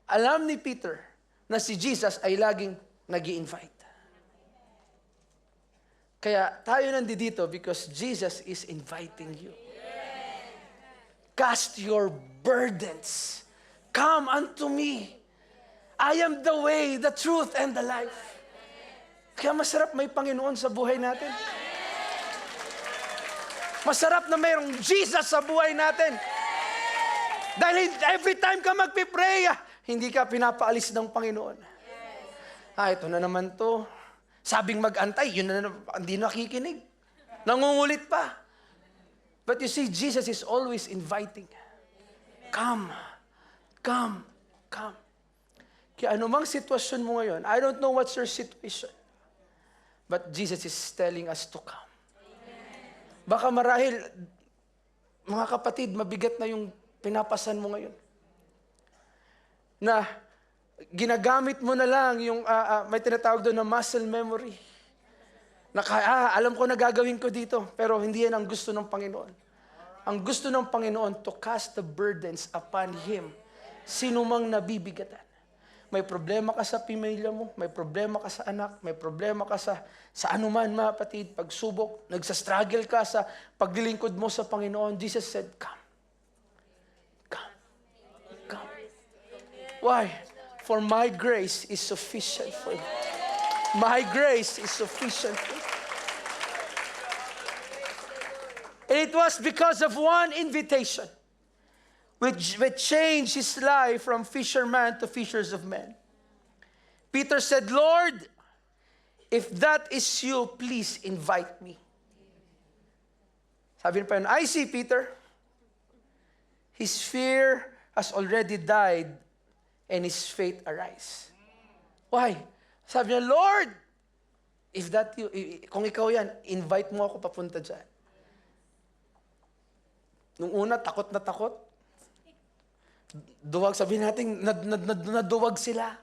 Alam ni Peter na si Jesus ay laging nag-i-invite. Kaya tayo nandito because Jesus is inviting you. Cast your burdens. Come unto me. I am the way, the truth, and the life. Kaya masarap may Panginoon sa buhay natin. Masarap na mayroong Jesus sa buhay natin. Dahil every time ka magpipray, hindi ka pinapaalis ng Panginoon. Ito na naman to. Sabing mag-antay, yun na naman, hindi nakikinig. Nangungulit pa. But you see, Jesus is always inviting. Come. Come. Come. Kaya anumang sitwasyon mo ngayon, I don't know what's your situation. But Jesus is telling us to come. Baka marahil, mga kapatid, mabigat na yung pinapasan mo ngayon. Na ginagamit mo na lang yung, may tinatawag doon na muscle memory. Na alam ko na gagawin ko dito, pero hindi yan ang gusto ng Panginoon. Ang gusto ng Panginoon, to cast the burdens upon Him. Sino mang nabibigatan. May problema ka sa pamilya mo, may problema ka sa anak, may problema ka sa anuman, mga kapatid, pagsubok, nagsastruggle ka sa paglilingkod mo sa Panginoon. Jesus said, come. Come. Come. Why? For my grace is sufficient for you. My grace is sufficient for you. And it was because of one invitation which changed his life from fisherman to fishers of men. Peter said, Lord, if that is you, please invite me. Sabi niya pa yun, I see, Peter. His fear has already died and his faith arise. Why? Sabi niya, Lord, if that you, kung ikaw yan, invite mo ako papunta dyan. Nung una, takot na takot. Duwag, sabihin natin, naduwag sila.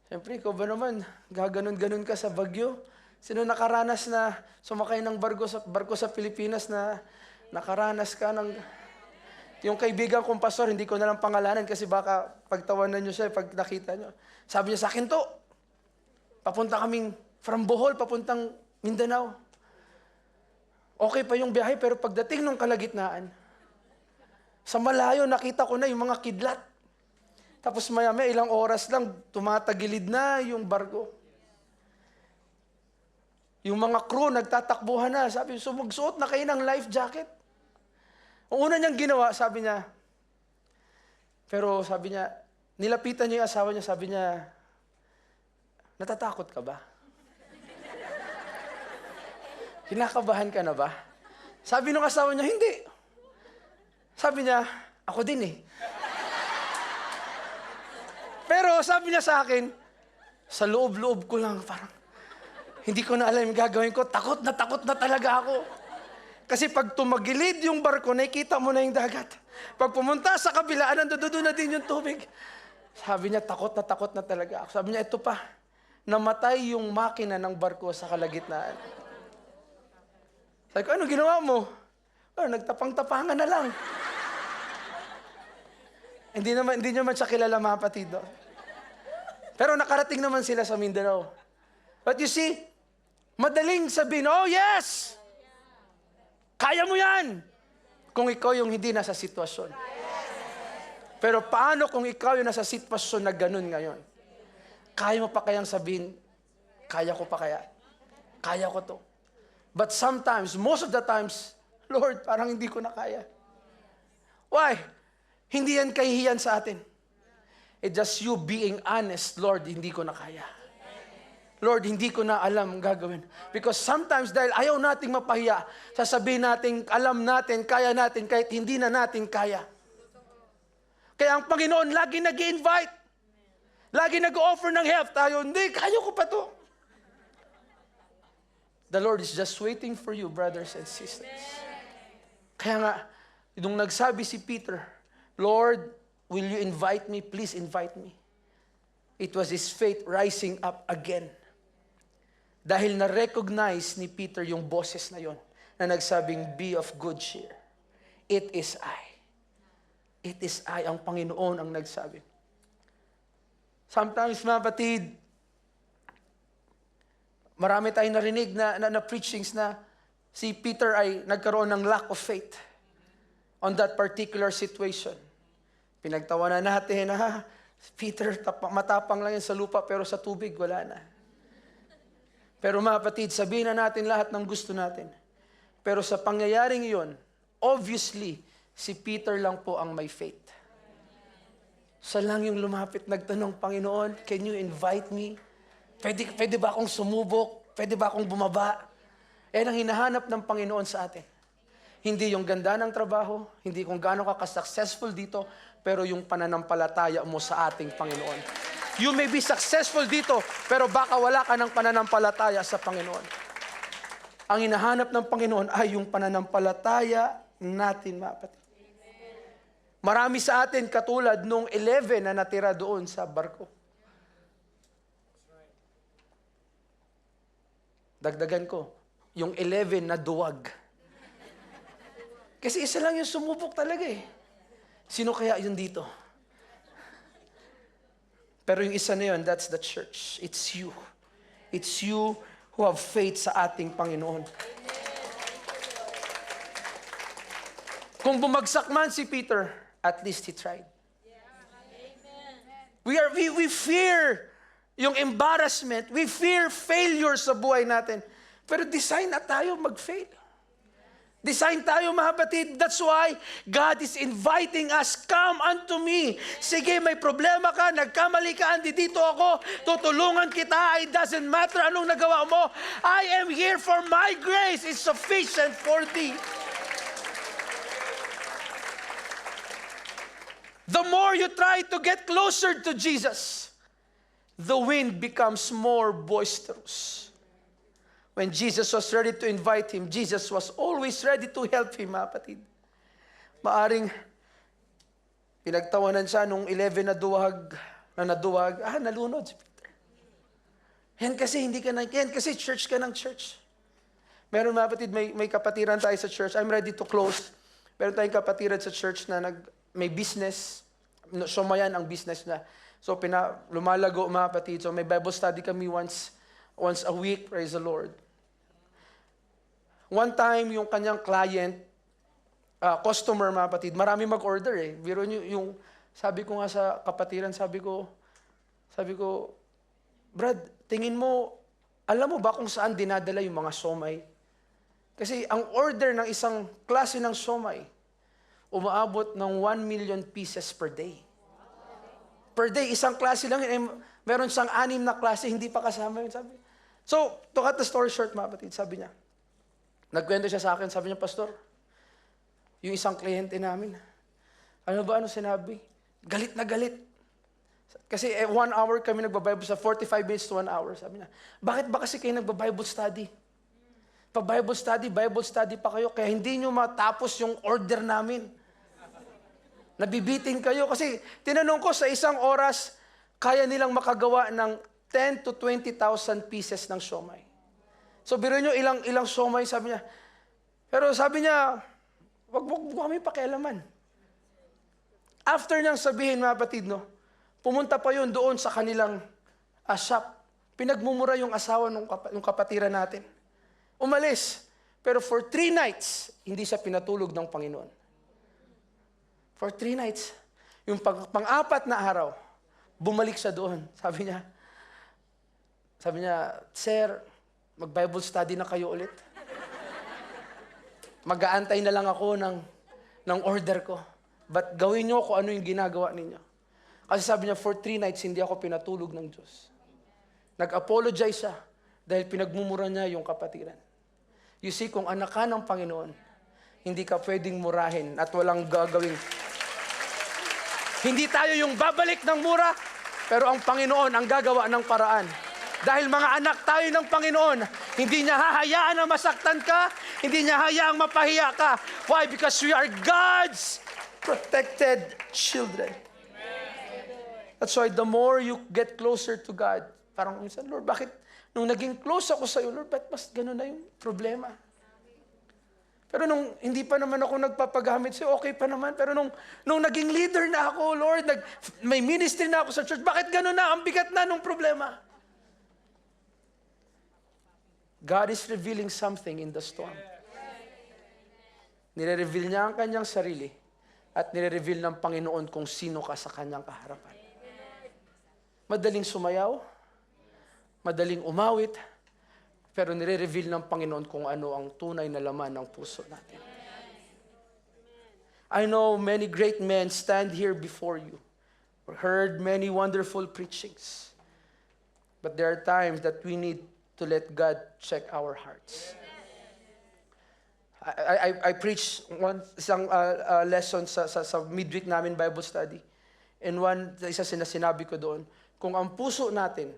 Siyempre, ikaw ba naman, gaganon-ganon ka sa Bagyo? Sino nakaranas na sumakay ng barko sa Pilipinas na nakaranas ka ng... Yung kaibigan kong pastor, hindi ko na lang pangalanan kasi baka pagtawanan nyo siya pag nakita nyo. Sabi niya sa akin to, papunta kaming from Bohol, papuntang Mindanao. Okay pa yung biyahe, pero pagdating ng kalagitnaan, sa malayo, nakita ko na yung mga kidlat. Tapos maya-maya, ilang oras lang, tumatagilid na yung barko. Yung mga crew, nagtatakbuhan na. Sabi, so magsuot na kayo ng life jacket. Ang una niyang ginawa, sabi niya, pero sabi niya, nilapitan niya yung asawa niya, sabi niya, natatakot ka ba? Kinakabahan ka na ba? Sabi ng asawa niya, hindi. Sabi niya, ako din eh. Pero sabi niya sa akin, sa loob-loob ko lang, parang, hindi ko na alam yung gagawin ko. Takot na talaga ako. Kasi pag tumagilid yung barko, nakikita mo na yung dagat. Pag pumunta sa kabilaan, nandoon na din yung tubig. Sabi niya, takot na talaga ako. Sabi niya, ito pa, namatay yung makina ng barko sa kalagitnaan. Sabi ko, ano ginawa mo? Nagtapang-tapangan na lang. Hindi naman siya kilala, mga kapatid. No? Pero nakarating naman sila sa Mindanao. But you see, madaling sabihin, oh yes! Kaya mo yan! Kung ikaw yung hindi nasa sitwasyon. Pero paano kung ikaw yung nasa sitwasyon na ganun ngayon? Kaya mo pa kayang sabihin, kaya ko pa kaya? Kaya ko to. But sometimes, most of the times, Lord, parang hindi ko na kaya. Why? Hindi yan kahihiyan sa atin. It's just you being honest, Lord, hindi ko na kaya. Lord, hindi ko na alam ang gagawin. Because sometimes, dahil ayaw nating mapahiya, sasabihin natin, alam natin, kaya natin, kahit hindi na natin kaya. Kaya ang Panginoon, lagi nag-i-invite. Lagi nag-offer ng help. Tayo, hindi, kaya ko pa to. The Lord is just waiting for you, brothers and sisters. Kaya nga, nung nagsabi si Peter, Lord, will you invite me? Please invite me. It was his faith rising up again. Dahil na-recognize ni Peter yung boses na yon na nagsabing, be of good cheer. It is I. It is I, ang Panginoon ang nagsabi. Sometimes, mga batid, marami tayong narinig na preachings na si Peter ay nagkaroon ng lack of faith on that particular situation. Pinagtawanan natin, Peter, matapang lang yan sa lupa, pero sa tubig, wala na. Pero mga kapatid, sabihin na natin lahat ng gusto natin. Pero sa pangyayaring iyon, obviously, Si Peter lang po ang may faith. Siya lang yung lumapit, nagtanong, Panginoon, can you invite me? Pwede ba akong sumubok? Pwede ba akong bumaba? Yan ang hinahanap ng Panginoon sa atin. Hindi yung ganda ng trabaho, hindi kung gaano ka ka-successful dito, pero yung pananampalataya mo sa ating Panginoon. You may be successful dito, pero baka wala ka ng pananampalataya sa Panginoon. Ang hinahanap ng Panginoon ay yung pananampalataya natin, mga kapatid. Marami sa atin katulad nung 11 na natira doon sa barko. Dagdagan ko, yung 11 na duwag. Kasi isa lang yung sumubok talaga eh. Sino kaya yun dito? Pero yung isa na yun, that's the church. It's you. It's you who have faith sa ating Panginoon. Kung bumagsak man si Peter, at least he tried. We fear yung embarrassment. We fear failure sa buhay natin. Pero design na tayo mag-fail. Design tayo, mga kapatid. That's why God is inviting us, come unto me. Sige, may problema ka, nagkamali ka, andi dito ako, tutulungan kita. It doesn't matter anong nagawa mo. I am here for my grace is sufficient for thee. The more you try to get closer to Jesus, the wind becomes more boisterous. When Jesus was ready to invite him, Jesus was always ready to help him, mga kapatid. Maaring pinagtawanan siya nung 11 na naduwag, nalunod si Peter. Yan kasi hindi ka yan kasi church ka ng church. Meron, mga kapatid, may kapatiran tayo sa church. I'm ready to close. Meron tayong kapatiran sa church na may business. Sumayan ang business na. So lumalago, mga kapatid. So may Bible study kami once a week, praise the Lord. One time, yung kanyang client, customer, mga kapatid, marami mag-order eh. Biro nyo, yung, sabi ko nga sa kapatiran, sabi ko, Brad, tingin mo, alam mo ba kung saan dinadala yung mga somay? Kasi ang order ng isang klase ng somay, umaabot ng 1 million pieces per day. Per day, isang klase lang. Meron siyang 6 na klase, hindi pa kasama yun. Sabi. So, to cut the story short, mga kapatid, sabi niya. Nagkwento siya sa akin, sabi niya, Pastor, yung isang kliyente namin, ano sinabi? Galit na galit. Kasi 1 hour kami nagbabible sa 45 minutes to 1 hour. Sabi niya, bakit ba kasi kayo nagbabible study? Pag Bible study pa kayo, kaya hindi nyo matapos yung order namin. Nabibitin kayo kasi tinanong ko sa isang oras, kaya nilang makagawa ng 10 to 20,000 pieces ng siomai. So biro nyo ilang siomai, sabi niya. Pero sabi niya, wag kami pakialaman. After niyang sabihin, mga kapatid, no, pumunta pa yun doon sa kanilang shop. Pinagmumura yung asawa ng kapatiran natin. Umalis. Pero for 3 nights, hindi siya pinatulog ng Panginoon. For 3 nights. Yung pang-apat na araw, bumalik siya doon. Sabi niya, Sir, mag-Bible study na kayo ulit. Mag-aantay na lang ako ng order ko. But gawin niyo kung ano yung ginagawa ninyo. Kasi sabi niya, for 3 nights, hindi ako pinatulog ng Diyos. Nag-apologize siya dahil pinagmumura niya yung kapatiran. You see, kung anak ka ng Panginoon, hindi ka pwedeng murahin at walang gagawin. Hindi tayo yung babalik ng mura, pero ang Panginoon ang gagawa ng paraan. Dahil mga anak tayo ng Panginoon, hindi niya hahayaan na masaktan ka, hindi niya hayaang mapahiya ka. Why? Because we are God's protected children. That's why the more you get closer to God, parang minsan, Lord, bakit nung naging close ako sa iyo, Lord, ba't mas ganun na yung problema? Pero nung hindi pa naman ako nagpapagamit sa'yo, okay pa naman. Pero nung naging leader na ako, Lord, may ministry na ako sa church, bakit ganun na? Ang bigat na nung problema. God is revealing something in the storm. Nire-reveal niya ang kanyang sarili at nire-reveal ng Panginoon kung sino ka sa kanyang kaharapan. Madaling sumayaw, madaling umawit, pero nire-reveal ng Panginoon kung ano ang tunay na laman ng puso natin. I know many great men stand here before you, heard many wonderful preachings. But there are times that we need to let God check our hearts. I preached isang lesson sa midweek namin Bible study. And isa sinabi ko doon, kung ang puso natin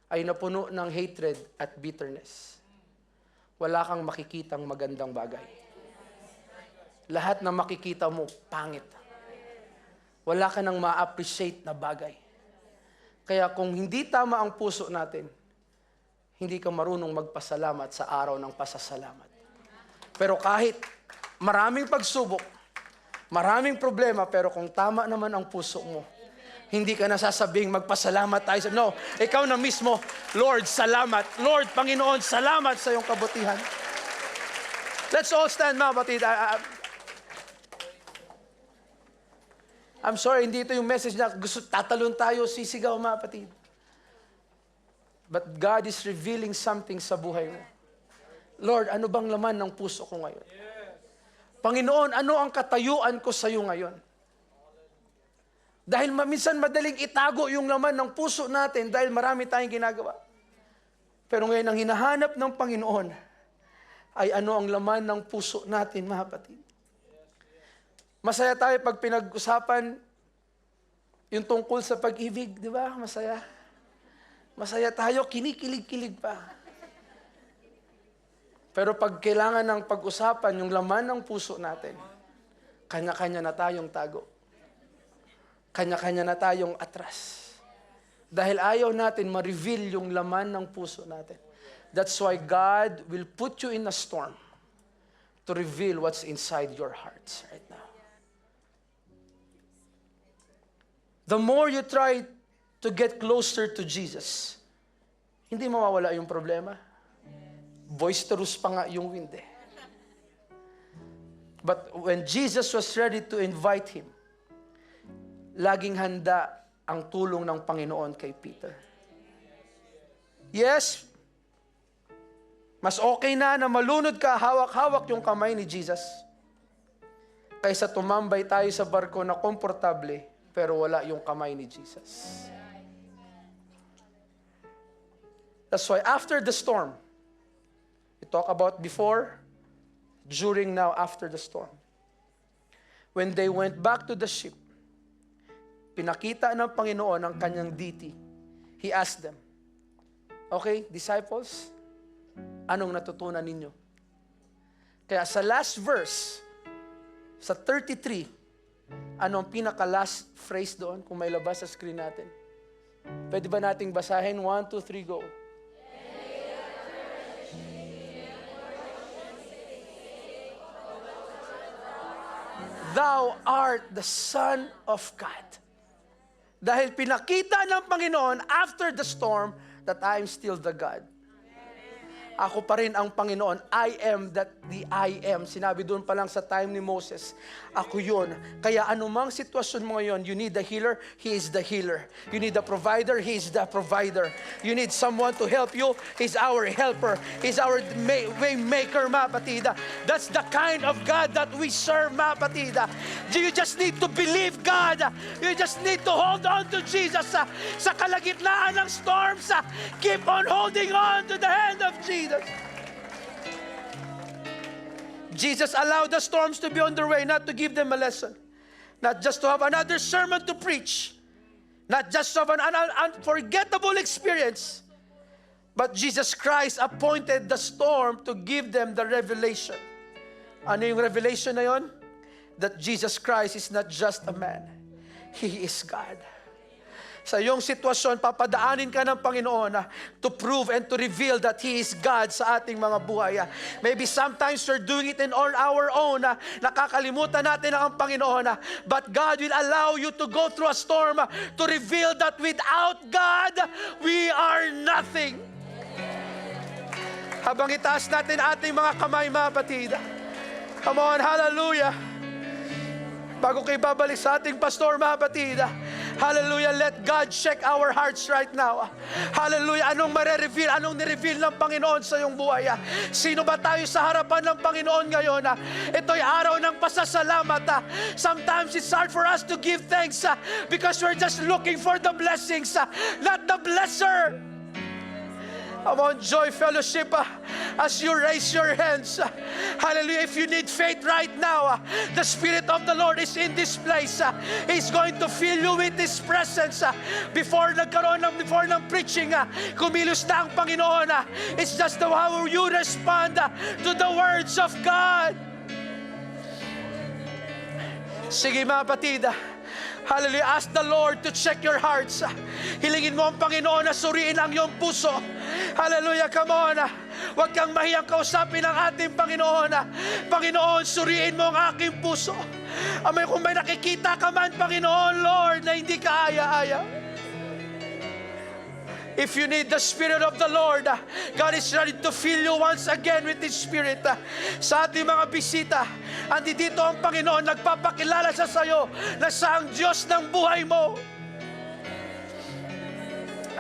ay napuno ng hatred at bitterness, wala kang makikitang magandang bagay. Lahat na makikita mo, pangit. Wala ka nang ma-appreciate na bagay. Kaya kung hindi tama ang puso natin, hindi ka marunong magpasalamat sa araw ng pasasalamat. Pero kahit maraming pagsubok, maraming problema, pero kung tama naman ang puso mo, hindi ka nasasabing magpasalamat tayo. No, ikaw na mismo, Lord, salamat. Lord, Panginoon, salamat sa iyong kabutihan. Let's all stand, mga batid. I'm sorry, hindi ito yung message na gusto tatalon tayo, sisigaw, mga batid. But God is revealing something sa buhay mo. Lord, ano bang laman ng puso ko ngayon? Panginoon, ano ang katayuan ko sa iyo ngayon? Dahil minsan madaling itago yung laman ng puso natin dahil marami tayong ginagawa. Pero ngayon, ang hinahanap ng Panginoon ay ano ang laman ng puso natin, mga kapatid. Masaya tayo pag pinag-usapan yung tungkol sa pag-ibig, di ba? Masaya. Masaya tayo, kinikilig-kilig pa. Pero pag kailangan ng pag-usapan yung laman ng puso natin, kanya-kanya na tayong tago. Kanya-kanya na tayong atras. Dahil ayaw natin ma-reveal yung laman ng puso natin. That's why God will put you in a storm to reveal what's inside your hearts right now. The more you try to get closer to Jesus, hindi mawawala yung problema. Boisterous pa nga yung wind eh. But when Jesus was ready to invite him, laging handa ang tulong ng Panginoon kay Peter. Yes, mas okay na malunod ka, hawak-hawak yung kamay ni Jesus, kaysa tumambay tayo sa barko na komportable, pero wala yung kamay ni Jesus. That's why after the storm, we talk about before, during, now, after the storm. When they went back to the ship, pinakita ng Panginoon ang kanyang deity. He asked them, okay, disciples, anong natutunan ninyo? Kaya sa last verse, sa 33, anong pinaka-last phrase doon? Kung may labas sa screen natin. Pwede ba nating basahin? 1, 2, 3, go. Thou art the Son of God. Dahil pinakita ng Panginoon after the storm that I am still the God. Ako pa rin ang Panginoon. I am that the I am. Sinabi doon pa lang sa time ni Moses, ako yun. Kaya anumang sitwasyon mo ngayon, you need a healer, He is the healer. You need a provider, He is the provider. You need someone to help you, He's our helper. He's our way maker, mga patida. That's the kind of God that we serve, mga patida. You just need to believe God. You just need to hold on to Jesus. Sa kalagitnaan ng storms, keep on holding on to the hand of Jesus. Jesus allowed the storms to be on their way, not to give them a lesson, not just to have another sermon to preach, not just to have an unforgettable experience, but Jesus Christ appointed the storm to give them the revelation. Ano yung revelation na yon? That Jesus Christ is not just a man, He is God. Sa iyong sitwasyon, papadaanin ka ng Panginoon to prove and to reveal that He is God sa ating mga buhay. Maybe sometimes we're doing it in all our own. Nakakalimutan natin ang Panginoon. But God will allow you to go through a storm to reveal that without God, we are nothing. Habang itaas natin ating mga kamay, mga batid. Come on, hallelujah. Bago kayo babalik sa ating pastor, mga batid, Hallelujah. Let God check our hearts right now. Hallelujah. Anong marereveal? Anong nireveal ng Panginoon sa iyong buhay? Sino ba tayo sa harapan ng Panginoon ngayon? Ito'y araw ng pasasalamat. Sometimes it's hard for us to give thanks because we're just looking for the blessings, not the blesser. Come on, Joy Fellowship, as you raise your hands. Hallelujah. If you need faith right now, the Spirit of the Lord is in this place. He's going to fill you with His presence. Before ng preaching, kumilos na ang Panginoon. It's just how you respond to the words of God. Sige mga kapatid, hallelujah, ask the Lord to check your hearts. Hilingin mo ang Panginoon na suriin ang iyong puso. Hallelujah, come on. Huwag kang mahiyang kausapin ang ating Panginoon. Panginoon, suriin mo ang aking puso. Amay, kung may nakikita ka man, Panginoon, Lord, na hindi ka aya-aya. If you need the Spirit of the Lord, God is ready to fill you once again with His Spirit. Sa ating mga bisita, andito ang Panginoon, nagpapakilala sa sayo na siya ang Diyos ng buhay mo.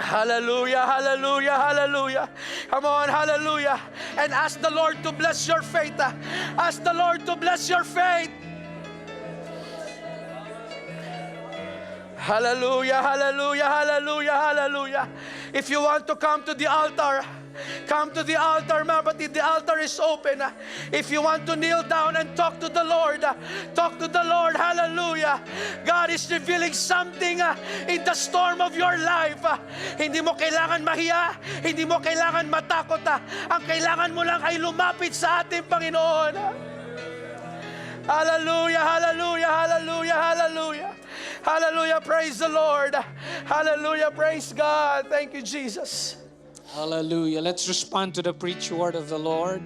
Hallelujah, hallelujah, hallelujah. Come on, hallelujah. And ask the Lord to bless your faith. Ask the Lord to bless your faith. Hallelujah, hallelujah, hallelujah, hallelujah. If you want to come to the altar, come to the altar, mga kapatid. The altar is open. If you want to kneel down and talk to the Lord, talk to the Lord. Hallelujah. God is revealing something in the storm of your life. Hindi mo kailangan mahiya, hindi mo kailangan matakot. Ang kailangan mo lang ay lumapit sa ating Panginoon. Hallelujah, hallelujah, hallelujah, hallelujah. Hallelujah, praise the Lord. Hallelujah, praise God. Thank you, Jesus. Hallelujah. Let's respond to the preached word of the Lord.